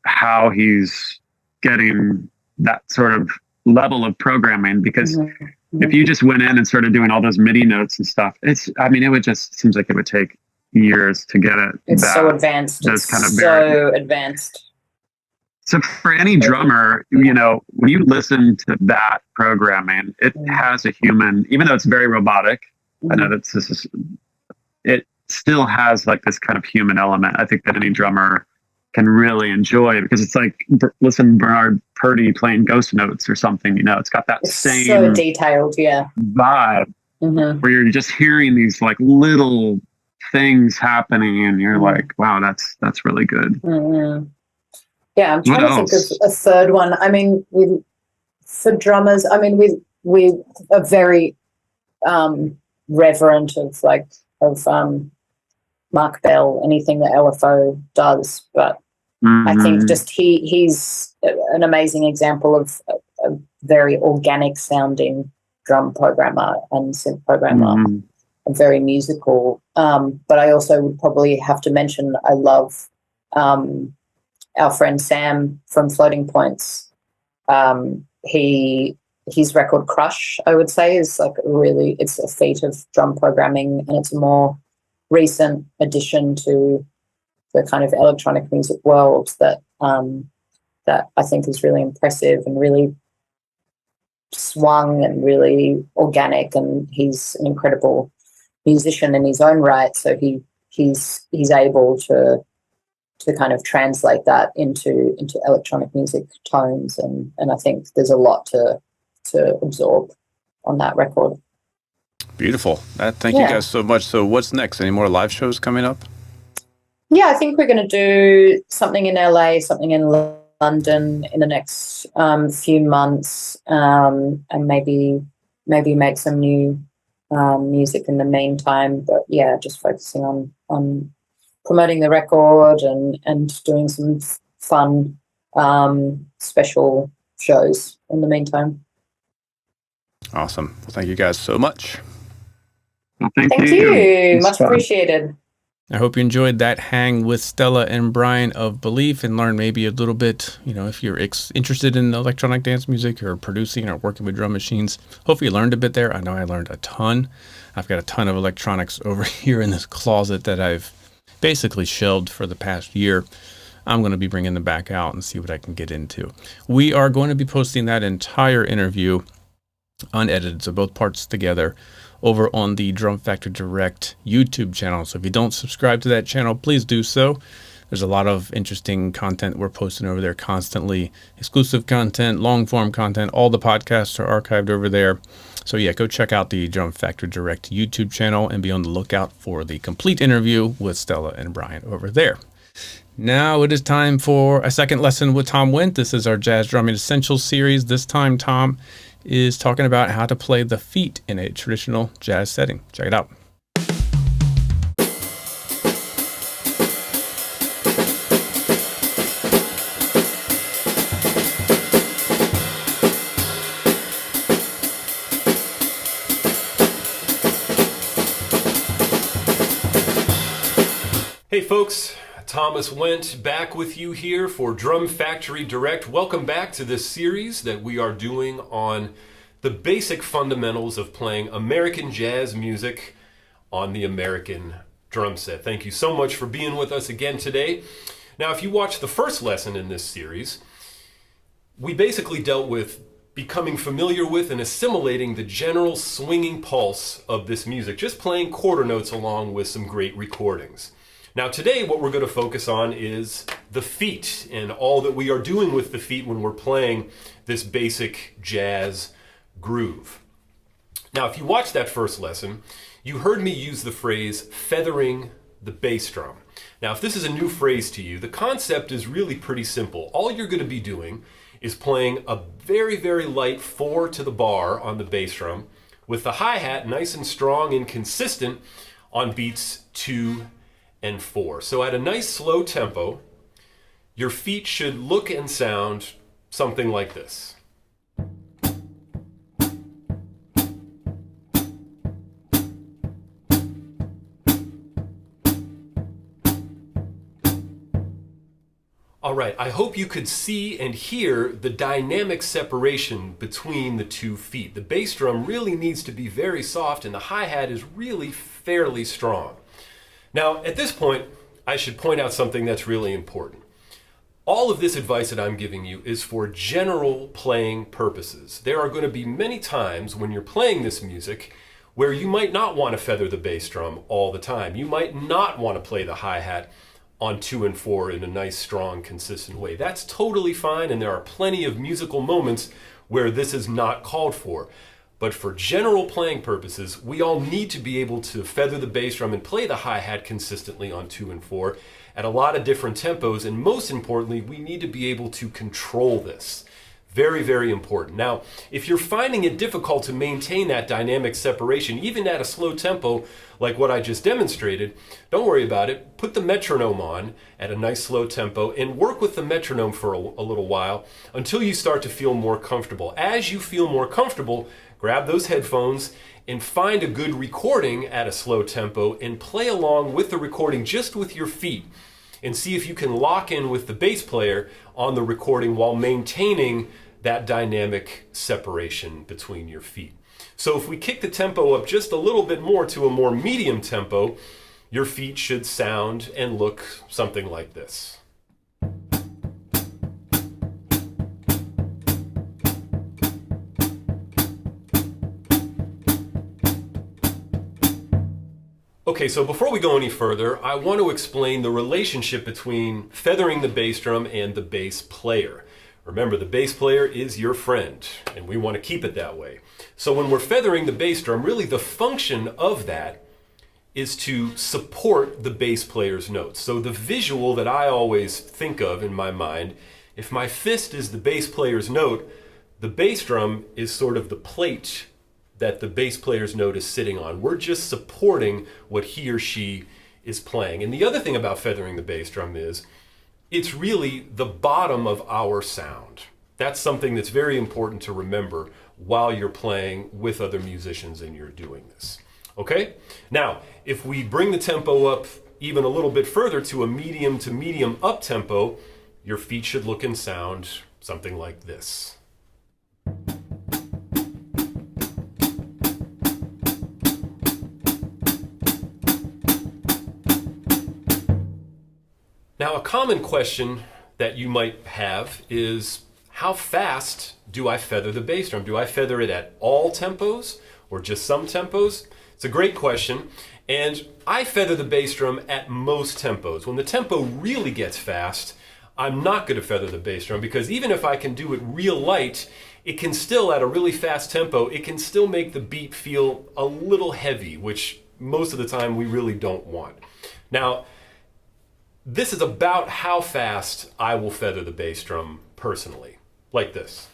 how he's getting that sort of level of programming, because if you just went in and started doing all those MIDI notes and stuff, seems like it would take years to get it. It's so advanced. Advanced. So for any drummer, when you listen to that programming, it has a human, even though it's very robotic. I know that it still has like this kind of human element. I think that any drummer can really enjoy, because it's like listen to Bernard Purdy playing ghost notes or something. It's got that same so detailed, vibe where you're just hearing these like little things happening, and you're like, wow, that's really good. Yeah, I'm trying to think of a third one. I mean, for drummers, I mean, we are very reverent of Mark Bell, anything that LFO does, but I think just he's an amazing example of a very organic sounding drum programmer and synth programmer, and very musical. But I also would probably have to mention, I love our friend Sam from Floating Points. His record Crush, I would say, is like it's a feat of drum programming, and it's a more recent addition to the kind of electronic music world that I think is really impressive and really swung and really organic, and he's an incredible musician in his own right, so he's able to kind of translate that into electronic music tones, and I think there's a lot to absorb on that record. Beautiful. Thank you guys so much. So what's next? Any more live shows coming up? Yeah, I think we're going to do something in LA, something in London in the next few months, and maybe make some new music in the meantime. But yeah, just focusing on promoting the record and doing some fun special shows in the meantime. Awesome. Well, thank you guys so much. Well, thank you. Much appreciated. I hope you enjoyed that hang with Stella and Brian of Belief, and learned maybe a little bit, if you're interested in electronic dance music or producing or working with drum machines. Hopefully you learned a bit there. I know I learned a ton. I've got a ton of electronics over here in this closet that I've basically shelved for the past year. I'm going to be bringing them back out and see what I can get into. We are going to be posting that entire interview unedited, so both parts together, over on the Drum Factory Direct YouTube channel. So if you don't subscribe to that channel, please do so. There's a lot of interesting content we're posting over there constantly. Exclusive content, long form content, all the podcasts are archived over there. So yeah, go check out the Drum Factory Direct YouTube channel and be on the lookout for the complete interview with Stella and Brian over there. Now it is time for a second lesson with Tom Wendt. This is our Jazz Drumming Essentials series. This time Tom is talking about how to play the feet in a traditional jazz setting. Check it out. Hey folks, Thomas Wendt back with you here for Drum Factory Direct. Welcome back to this series that we are doing on the basic fundamentals of playing American jazz music on the American drum set. Thank you so much for being with us again today. Now, if you watched the first lesson in this series, we basically dealt with becoming familiar with and assimilating the general swinging pulse of this music, just playing quarter notes along with some great recordings. Now today what we're going to focus on is the feet and all that we are doing with the feet when we're playing this basic jazz groove. Now if you watched that first lesson, you heard me use the phrase feathering the bass drum. Now if this is a new phrase to you, the concept is really pretty simple. All you're going to be doing is playing a very, very light 4 to the bar on the bass drum with the hi-hat nice and strong and consistent on beats 2 and 4. So at a nice slow tempo, your feet should look and sound something like this. All right, I hope you could see and hear the dynamic separation between the 2 feet. The bass drum really needs to be very soft and the hi-hat is really fairly strong. Now, at this point, I should point out something that's really important. All of this advice that I'm giving you is for general playing purposes. There are going to be many times when you're playing this music where you might not want to feather the bass drum all the time. You might not want to play the hi-hat on 2 and 4 in a nice, strong, consistent way. That's totally fine, and there are plenty of musical moments where this is not called for. But for general playing purposes, we all need to be able to feather the bass drum and play the hi-hat consistently on 2 and 4 at a lot of different tempos, and most importantly, we need to be able to control this. Very, very important. Now, if you're finding it difficult to maintain that dynamic separation, even at a slow tempo like what I just demonstrated, don't worry about it. Put the metronome on at a nice slow tempo and work with the metronome for a little while until you start to feel more comfortable. As you feel more comfortable, grab those headphones and find a good recording at a slow tempo and play along with the recording just with your feet and see if you can lock in with the bass player on the recording while maintaining that dynamic separation between your feet. So if we kick the tempo up just a little bit more to a more medium tempo, your feet should sound and look something like this. Okay, so before we go any further, I want to explain the relationship between feathering the bass drum and the bass player. Remember, the bass player is your friend, and we want to keep it that way. So when we're feathering the bass drum, really the function of that is to support the bass player's notes. So the visual that I always think of in my mind, if my fist is the bass player's note, the bass drum is sort of the plate that the bass player's note is sitting on. We're just supporting what he or she is playing. And the other thing about feathering the bass drum is it's really the bottom of our sound. That's something that's very important to remember while you're playing with other musicians and you're doing this. Okay? Now, if we bring the tempo up even a little bit further to a medium to medium up tempo, your feet should look and sound something like this. Now, a common question that you might have is, how fast do I feather the bass drum? Do I feather it at all tempos or just some tempos? It's a great question, and I feather the bass drum at most tempos. When the tempo really gets fast, I'm not going to feather the bass drum because even if I can do it real light, it can still, at a really fast tempo, it can still make the beat feel a little heavy, which most of the time we really don't want. Now, this is about how fast I will feather the bass drum personally, like this.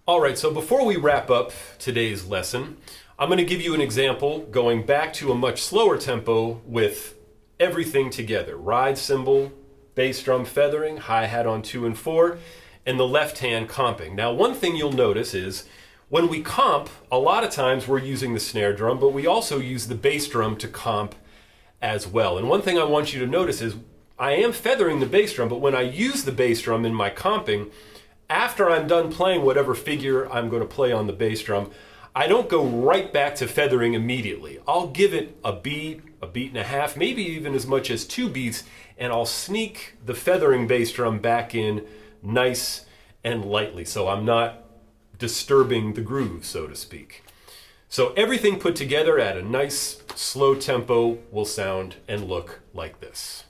All right, so before we wrap up today's lesson, I'm going to give you an example going back to a much slower tempo with everything together. Ride cymbal, bass drum feathering, hi-hat on 2 and 4, and the left hand comping. Now, one thing you'll notice is when we comp, a lot of times we're using the snare drum, but we also use the bass drum to comp as well. And one thing I want you to notice is I am feathering the bass drum, but when I use the bass drum in my comping, after I'm done playing whatever figure I'm going to play on the bass drum, I don't go right back to feathering immediately. I'll give it a beat and a half, maybe even as much as 2 beats, and I'll sneak the feathering bass drum back in nice and lightly, so I'm not disturbing the groove, so to speak. So everything put together at a nice slow tempo will sound and look like this.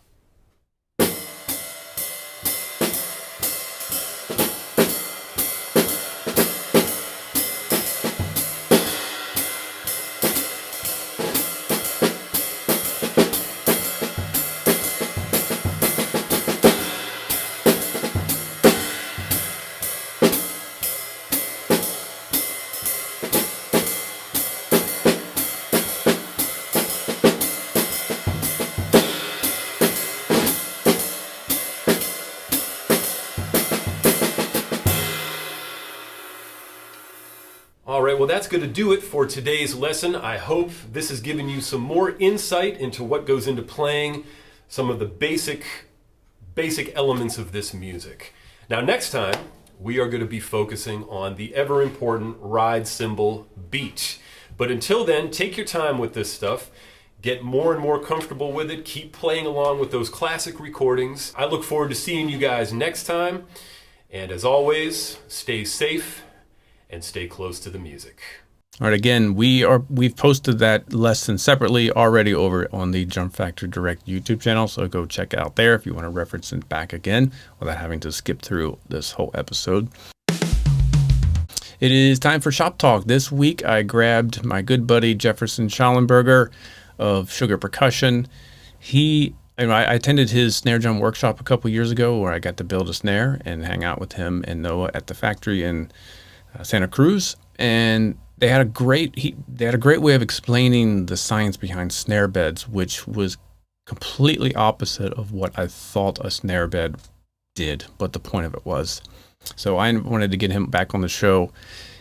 All right, well, that's going to do it for today's lesson. I hope this has given you some more insight into what goes into playing some of the basic elements of this music. Now, next time, we are going to be focusing on the ever-important ride cymbal beat. But until then, take your time with this stuff. Get more and more comfortable with it. Keep playing along with those classic recordings. I look forward to seeing you guys next time. And as always, stay safe and stay close to the music. All right, again, we've posted that lesson separately already over on the Drum Factory Direct YouTube channel, so go check it out there if you want to reference it back again without having to skip through this whole episode. It is time for Shop Talk. This week I grabbed my good buddy Jefferson Schallenberger of Sugar Percussion. I attended his snare drum workshop a couple years ago where I got to build a snare and hang out with him and Noah at the factory in Santa Cruz, and they had a great way of explaining the science behind snare beds, which was completely opposite of what I thought a snare bed did, but the point of it was. So I wanted to get him back on the show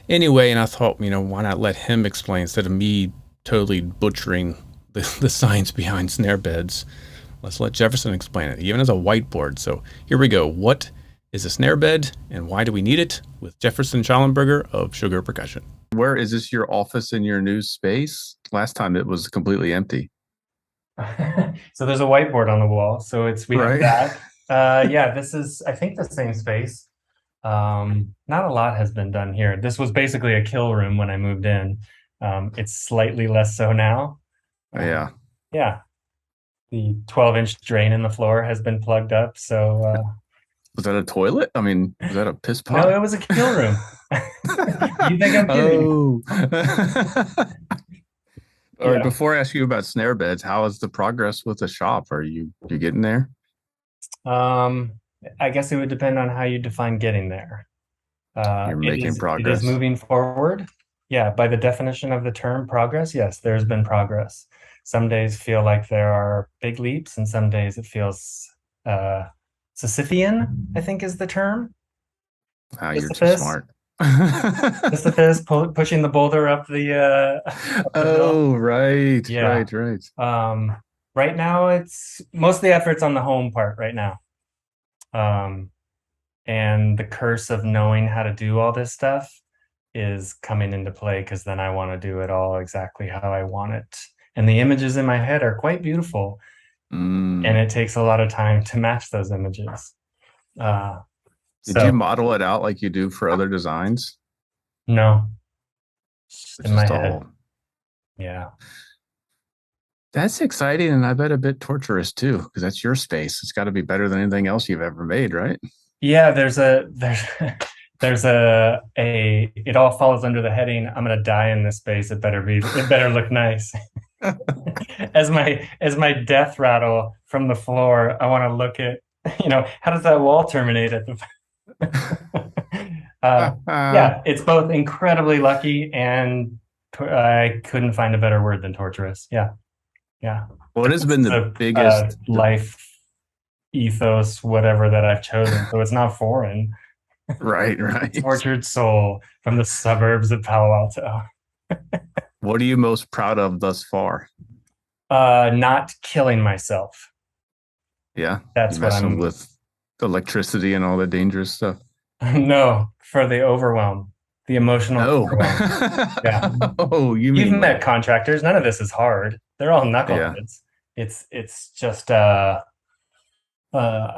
anyway, and I thought, why not let him explain instead of me totally butchering the science behind snare beds. Let's let Jefferson explain it. He even has a whiteboard. So here we go. What is a snare bed and why do we need it? With Jefferson Schallenberger of Sugar Percussion. Where is this, your office in your new space? Last time it was completely empty. So there's a whiteboard on the wall. So we have that. Yeah, this is, I think, the same space. Not a lot has been done here. This was basically a kill room when I moved in. It's slightly less so now. Yeah. Yeah. The 12-inch drain in the floor has been plugged up. So was that a toilet? I mean, was that a piss pot? No, it was a kill room. You think I'm kidding? Oh. All right, before I ask you about snare beds, how is the progress with the shop? Are you getting there? I guess it would depend on how you define getting there. You're making progress. It is moving forward. Yeah, by the definition of the term progress, yes, there's been progress. Some days feel like there are big leaps, and some days it feels Sisyphean, I think is the term. Wow, you're too smart. Sisyphus pushing the boulder up the hill. Right. Yeah. Right. Right now, it's most of the effort's on the home part right now. And the curse of knowing how to do all this stuff is coming into play, because then I want to do it all exactly how I want it. And the images in my head are quite beautiful. And it takes a lot of time to match those images. Did you model it out like you do for other designs? No. In my head. Yeah. That's exciting, and I bet a bit torturous too, because that's your space. It's got to be better than anything else you've ever made, right? Yeah, there's it all falls under the heading, I'm gonna die in this space. It better look nice. As my death rattle from the floor, I want to look at, how does that wall terminate at the yeah, it's both incredibly lucky and I couldn't find a better word than torturous. Yeah. Well, it has been the biggest life ethos, whatever, that I've chosen. So it's not foreign. Right. Tortured soul from the suburbs of Palo Alto. What are you most proud of thus far? Not killing myself. Yeah. You That's what messing I'm. with electricity and all the dangerous stuff. No, for the overwhelm, the emotional Oh. overwhelm. Yeah. Oh, you You've mean met like, contractors. None of this is hard. They're all yeah. knuckleheads. It's just I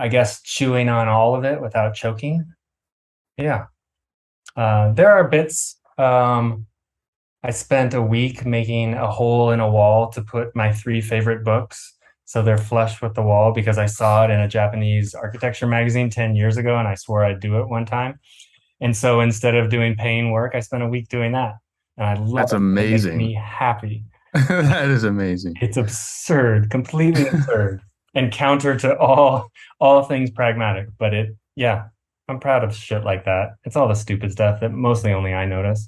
guess chewing on all of it without choking. Yeah. There are bits. I spent a week making a hole in a wall to put my 3 favorite books. So they're flush with the wall because I saw it in a Japanese architecture magazine 10 years ago and I swore I'd do it one time. And so instead of doing paying work, I spent a week doing that. And I love That's it. It makes me amazing. happy. That is amazing. It's absurd, completely absurd, and counter to all things pragmatic. But yeah, I'm proud of shit like that. It's all the stupid stuff that mostly only I notice.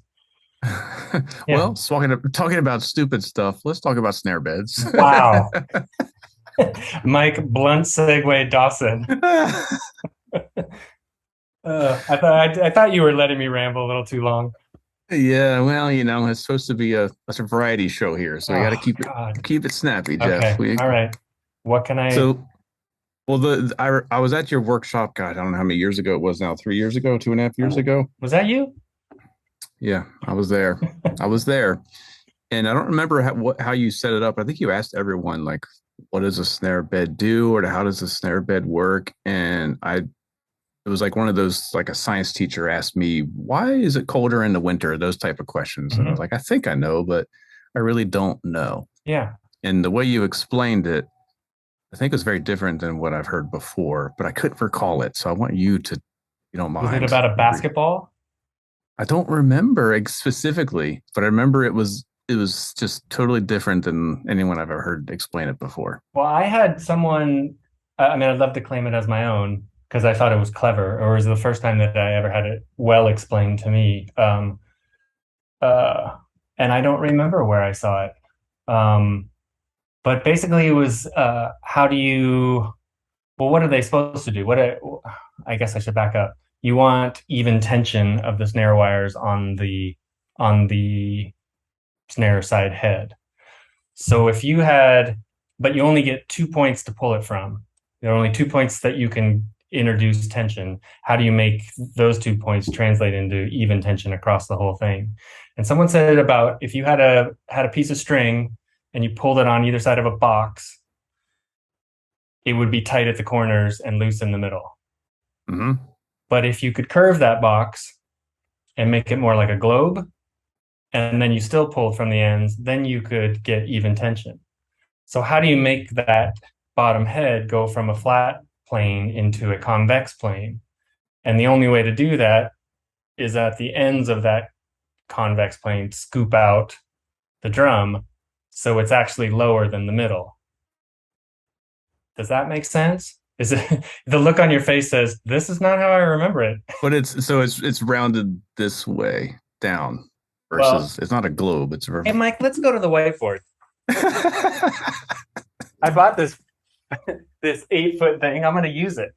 Yeah. Well, talking about stupid stuff, let's talk about snare beds. Wow. Mike Blunt segue Dawson. I thought you were letting me ramble a little too long. Yeah, well, it's supposed to be a variety show here, so we got to keep it snappy, Jeff. Okay. All right. What can I? So, well, I was at your workshop. God, I don't know how many years ago it was now. 3 years ago, 2.5 years ago. Was that you? Yeah, I was there. I was there, and I don't remember how you set it up. I think you asked everyone like, "What does a snare bed do?" or "How does a snare bed work?" And it was like one of those, like a science teacher asked me, "Why is it colder in the winter?" Those type of questions, and I was like, "I think I know, but I really don't know." Yeah. And the way you explained it, I think it was very different than what I've heard before, but I couldn't recall it. So I want you to, if you don't mind. Was it about a basketball? I don't remember specifically, but I remember it was just totally different than anyone I've ever heard explain it before. Well, I had someone, I mean, I'd love to claim it as my own because I thought it was clever, or it was the first time that I ever had it well explained to me. And I don't remember where I saw it. But basically it was, what are they supposed to do? I guess I should back up. You want even tension of the snare wires on the Snare-Side head. So but you only get 2 points to pull it from. There are only 2 points that you can introduce tension. How do you make those 2 points translate into even tension across the whole thing? And someone said it about if you had a piece of string and you pulled it on either side of a box, it would be tight at the corners and loose in the middle. Mm-hmm. But if you could curve that box and make it more like a globe, and then you still pulled from the ends, then you could get even tension. So how do you make that bottom head go from a flat plane into a convex plane? And the only way to do that is at the ends of that convex plane, scoop out the drum so it's actually lower than the middle. Does that make sense? Is it the look on your face says this is not how I remember it? But it's rounded this way down versus it's not a globe. It's Hey Mike, let's go to the whiteboard. I bought this 8-foot thing. I'm going to use it.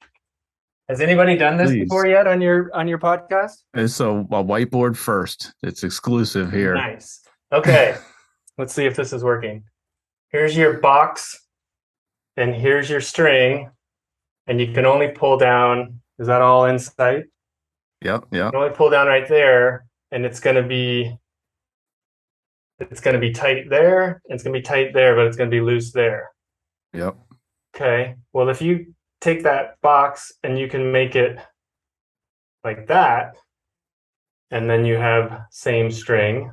Has anybody done this before yet on your podcast? It's a whiteboard first. It's exclusive here. Nice. Okay. Let's see if this is working. Here's your box and here's your string, and you can only pull down. Is that all in sight? Yep. You can only pull down right there, and it's going to be tight there, and it's going to be tight there, but it's going to be loose there. Yep. Okay. Well, if you take that box and you can make it like that, and then you have same string,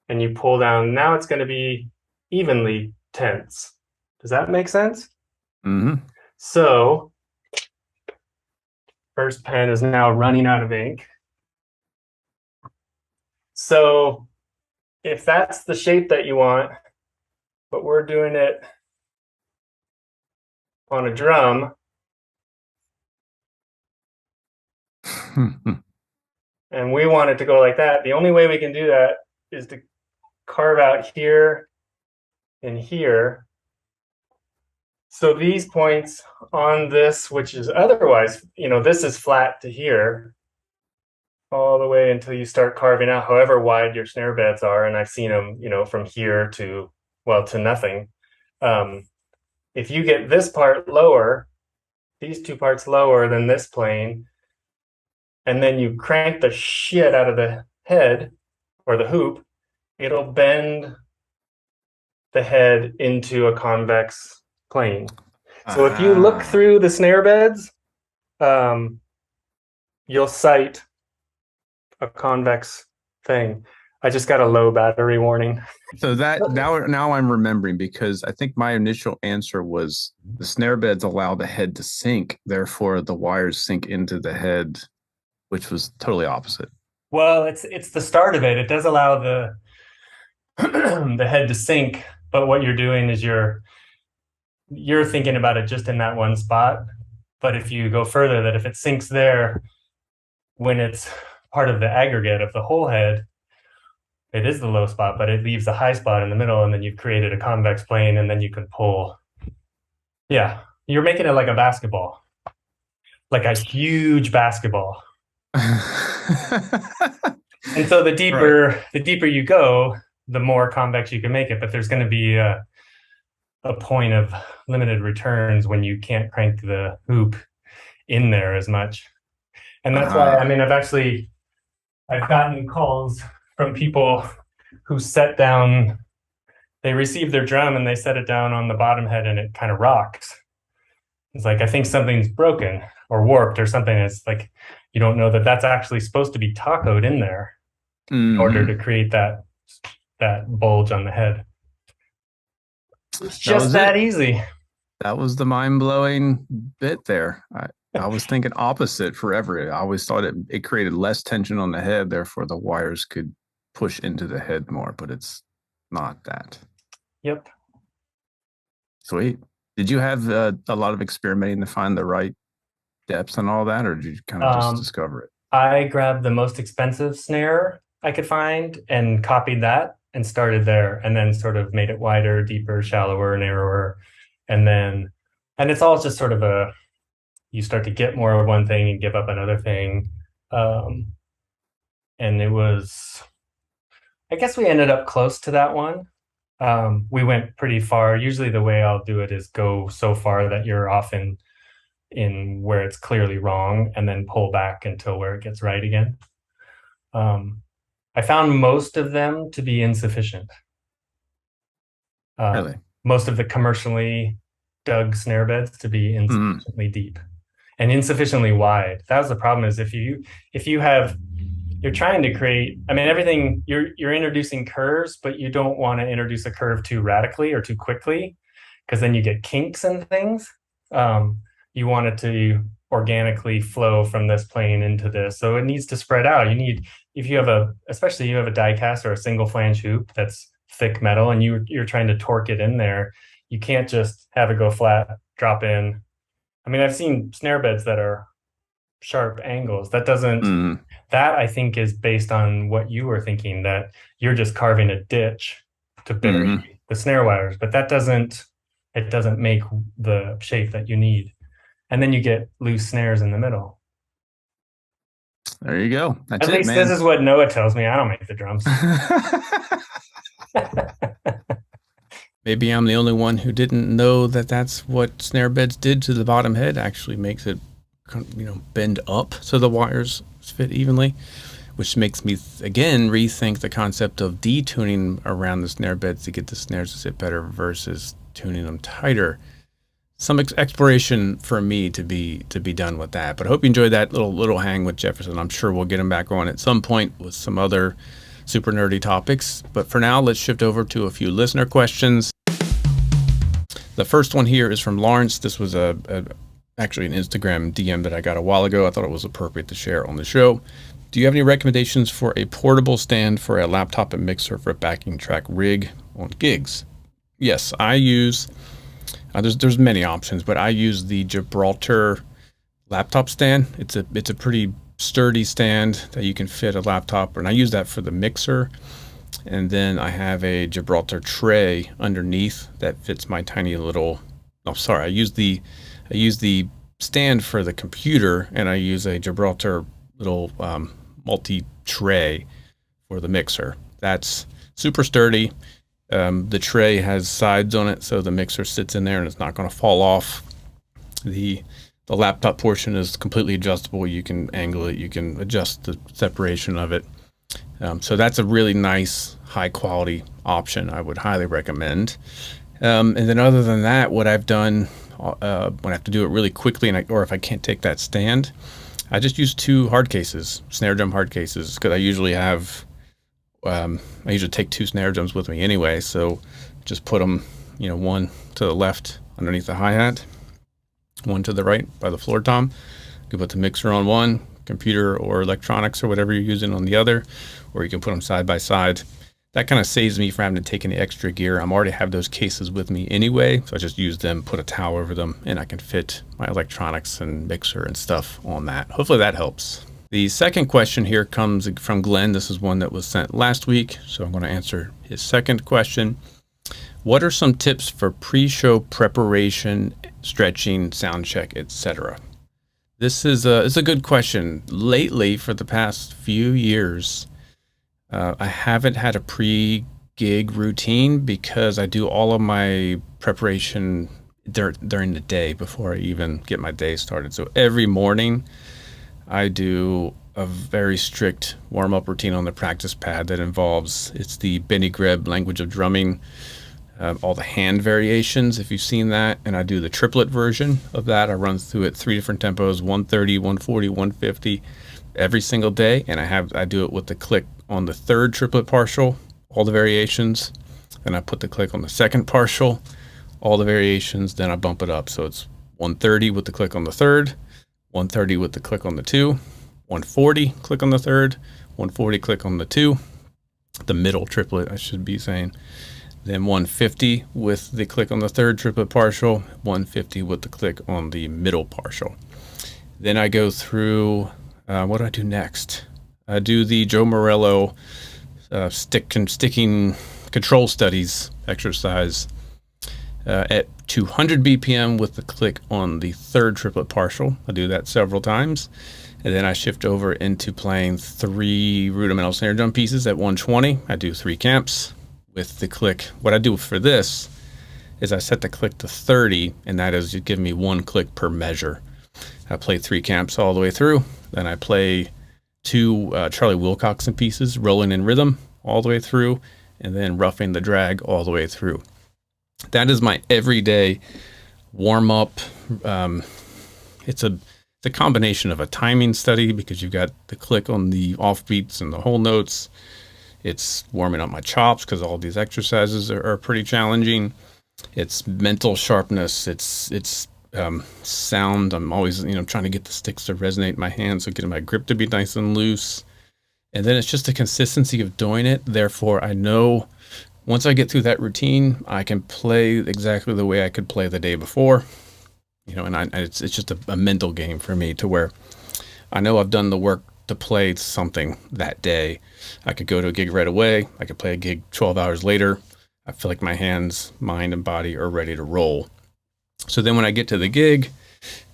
and you pull down, now it's going to be evenly tense. Does that make sense? Mm-hmm. So, first pen is now running out of ink. So, if that's the shape that you want, but we're doing it on a drum, and we want it to go like that, the only way we can do that is to carve out here and here. So these points on this, which is otherwise, this is flat to here, all the way until you start carving out however wide your snare beds are. And I've seen them, from here to nothing. If you get this part lower, these two parts lower than this plane, and then you crank the shit out of the head or the hoop, it'll bend the head into a convex plane. So if you look through the snare beds, you'll sight a convex thing. I just got a low battery warning. So that now I'm remembering, because I think my initial answer was the snare beds allow the head to sink, therefore the wires sink into the head, which was totally opposite. Well, it's the start of it. It does allow the the head to sink, but what you're doing is you're thinking about it just in that one spot. But if you go further, that if it sinks there when it's part of the aggregate of the whole head, it is the low spot, but it leaves the high spot in the middle, and then you've created a convex plane, and then you can pull. Yeah, you're making it like a basketball, like a huge basketball. And so the deeper you go, the more convex you can make it. But there's going to be a point of limited returns when you can't crank the hoop in there as much. And that's why, I've gotten calls from people who they receive their drum and they set it down on the bottom head and it kind of rocks. It's like, I think something's broken or warped or something. It's like, you don't know that that's actually supposed to be tacoed in there in order to create that bulge on the head. It's just that easy. That was the mind-blowing bit there. I was thinking opposite forever. I always thought it created less tension on the head, therefore the wires could push into the head more, but it's not that. Yep. Sweet. Did you have a lot of experimenting to find the right depths and all that, or did you kind of just discover it? I grabbed the most expensive snare I could find and copied that and started there, and then sort of made it wider, deeper, shallower, narrower. And it's all just sort of you start to get more of one thing and give up another thing. And it was, I guess we ended up close to that one. We went pretty far. Usually the way I'll do it is go so far that you're off in where it's clearly wrong, and then pull back until where it gets right again. I found most of them to be insufficient. Really? Most of the commercially dug snare beds to be insufficiently deep and insufficiently wide. That was the problem, is if you're trying to create, everything, you're introducing curves, but you don't want to introduce a curve too radically or too quickly, because then you get kinks and things. You want it to organically flow from this plane into this. So it needs to spread out. If you have especially you have a die cast or a single flange hoop that's thick metal and you're trying to torque it in there, you can't just have it go flat, drop in. I've seen snare beds that are sharp angles. That doesn't, that I think is based on what you were thinking, that you're just carving a ditch to bury the snare wires, but it doesn't make the shape that you need. And then you get loose snares in the middle. There you go. That's At least man. This is what Noah tells me. I don't make the drums. Maybe I'm the only one who didn't know that that's what snare beds did to the bottom head. Actually makes it, bend up so the wires fit evenly, which makes me again rethink the concept of detuning around the snare beds to get the snares to sit better versus tuning them tighter. Some exploration for me to be done with that. But I hope you enjoyed that little hang with Jefferson. I'm sure we'll get him back on at some point with some other super nerdy topics. But for now, let's shift over to a few listener questions. The first one here is from Lawrence. This was actually an Instagram DM that I got a while ago. I thought it was appropriate to share on the show. Do you have any recommendations for a portable stand for a laptop and mixer for a backing track rig on gigs? Yes, I use... there's many options, but I use the Gibraltar laptop stand. It's a pretty sturdy stand that you can fit a laptop, and I use that for the mixer. And then I have a Gibraltar tray underneath that fits my tiny little I use the stand for the computer, and I use a Gibraltar little multi-tray for the mixer. That's super sturdy. The tray has sides on it, so the mixer sits in there and it's not going to fall off. The laptop portion is completely adjustable. You can angle it. You can adjust the separation of it. So that's a really nice, high-quality option I would highly recommend. And then other than that, what I've done when I have to do it really quickly, or if I can't take that stand, I just use 2 hard cases, snare drum hard cases, because I usually take 2 snare drums with me anyway. So just put them, one to the left underneath the hi-hat, one to the right by the floor tom. You can put the mixer on one, computer or electronics or whatever you're using on the other, or you can put them side by side. That kind of saves me from having to take any extra gear. I'm already have those cases with me anyway, so I just use them, put a towel over them, and I can fit my electronics and mixer and stuff on that. Hopefully that helps. The second question here comes from Glenn. This is one that was sent last week, so I'm going to answer his second question. What are some tips for pre-show preparation, stretching, sound check, etc.? This is a good question. Lately, for the past few years, I haven't had a pre-gig routine because I do all of my preparation during the day before I even get my day started. So every morning I do a very strict warm-up routine on the practice pad that involves, it's the Benny Greb language of drumming, all the hand variations, if you've seen that, and I do the triplet version of that. I run through it 3 different tempos, 130, 140, 150 every single day, and I do it with the click on the 3rd triplet partial, all the variations. Then I put the click on the 2nd partial, all the variations. Then I bump it up, so it's 130 with the click on the 3rd, 130 with the click on the 2, 140 click on the 3rd, 140 click on the 2, the middle triplet I should be saying. Then 150 with the click on the 3rd triplet partial, 150 with the click on the middle partial. Then I go through, what do I do next? I do the Joe Morello sticking control studies exercise at 200 BPM with the click on the 3rd triplet partial. I do that several times. And then I shift over into playing 3 rudimental snare drum pieces at 120. I do 3 camps with the click. What I do for this is I set the click to 30, and that is you give me 1 click per measure. I play 3 camps all the way through. Then I play 2 Charlie Wilcoxon pieces, rolling in rhythm all the way through, and then roughing the drag all the way through. That is my everyday warm-up. It's a combination of a timing study because you've got the click on the offbeats and the whole notes. It's warming up my chops because all these exercises are pretty challenging. It's mental sharpness. It's sound. I'm always, trying to get the sticks to resonate in my hands, so getting my grip to be nice and loose. And then it's just the consistency of doing it. Therefore, I know once I get through that routine, I can play exactly the way I could play the day before. It's just a mental game for me to where I know I've done the work to play something that day. I could go to a gig right away. I could play a gig 12 hours later. I feel like my hands, mind, and body are ready to roll. So then when I get to the gig,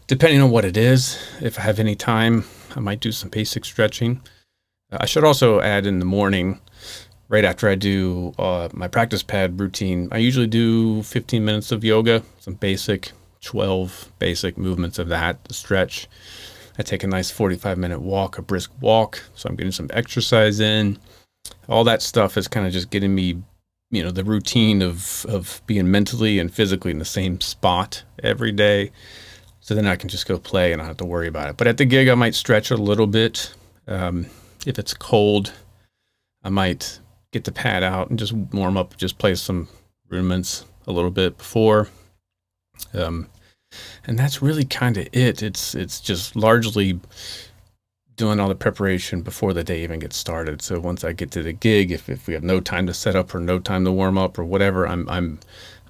depending on what it is, if I have any time, I might do some basic stretching. I should also add in the morning, right after I do my practice pad routine, I usually do 15 minutes of yoga, some 12 basic movements of that, the stretch. I take a nice 45-minute walk, a brisk walk, so I'm getting some exercise in. All that stuff is kind of just getting me, the routine of being mentally and physically in the same spot every day. So then I can just go play and I don't have to worry about it. But at the gig, I might stretch a little bit. If it's cold, I might get the pad out and just warm up, just play some rudiments a little bit before. And that's really kind of it. It's just largely doing all the preparation before the day even gets started. So once I get to the gig, if we have no time to set up or no time to warm up or whatever, I'm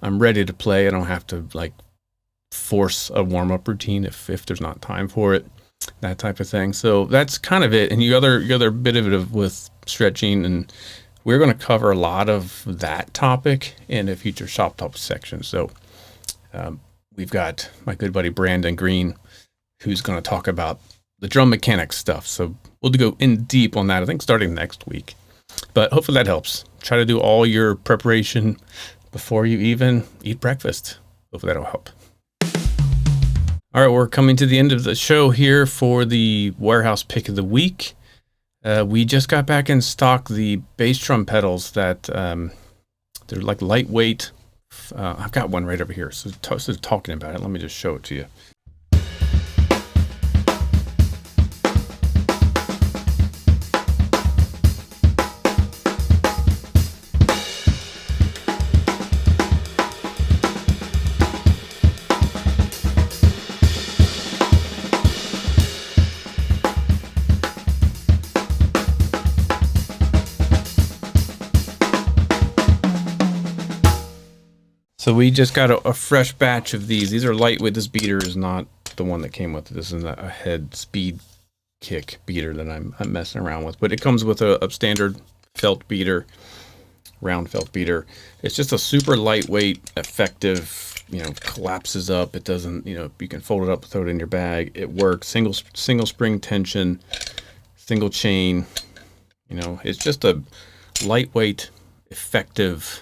ready to play. I don't have to force a warm up routine if there's not time for it, that type of thing. So that's kind of it. And you other bit of it with stretching, and we're going to cover a lot of that topic in a future shop talk section. So we've got my good buddy Brandon Green, who's going to talk about the drum mechanics stuff. So we'll go in deep on that, I think, starting next week. But hopefully that helps. Try to do all your preparation before you even eat breakfast. Hopefully that'll help. All right, we're coming to the end of the show here for the warehouse pick of the week. We just got back in stock the bass drum pedals that they're like lightweight. I've got one right over here. So talking about it, let me just show it to you. So we just got a fresh batch of these. These are lightweight. This beater is not the one that came with it. This is a head speed kick beater that I'm messing around with. But it comes with a standard felt beater, round felt beater. It's just a super lightweight, effective, collapses up. It doesn't, you can fold it up, throw it in your bag. It works. Single spring tension, single chain. It's just a lightweight, effective,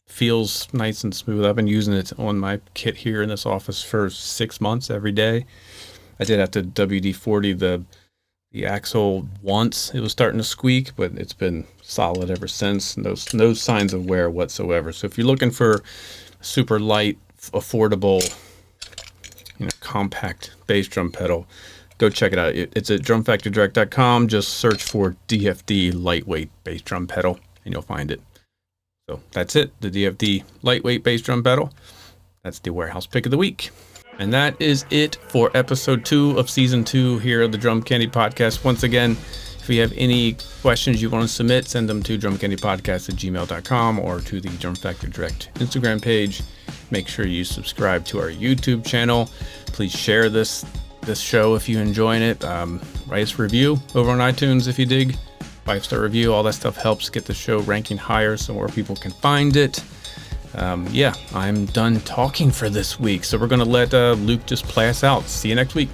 feels nice and smooth. I've been using it on my kit here in this office for 6 months every day. I did have to WD-40 the axle once. It was starting to squeak, but it's been solid ever since. No signs of wear whatsoever. So if you're looking for super light, affordable, compact bass drum pedal, go check it out. It's at drumfactorydirect.com. Just search for DFD lightweight bass drum pedal and you'll find it. So that's it, the DFD lightweight bass drum pedal. That's the warehouse pick of the week. And that is it for episode 2 of season 2 here of the Drum Candy Podcast. Once again, if you have any questions you want to submit, send them to drumcandypodcast@gmail.com or to the Drum Factory Direct Instagram page. Make sure you subscribe to our YouTube channel. Please share this show if you're enjoying it. Write us a review over on iTunes if you dig. 5-star review, all that stuff helps get the show ranking higher so more people can find it. I'm done talking for this week, so we're going to let Luke just play us out. See you next week.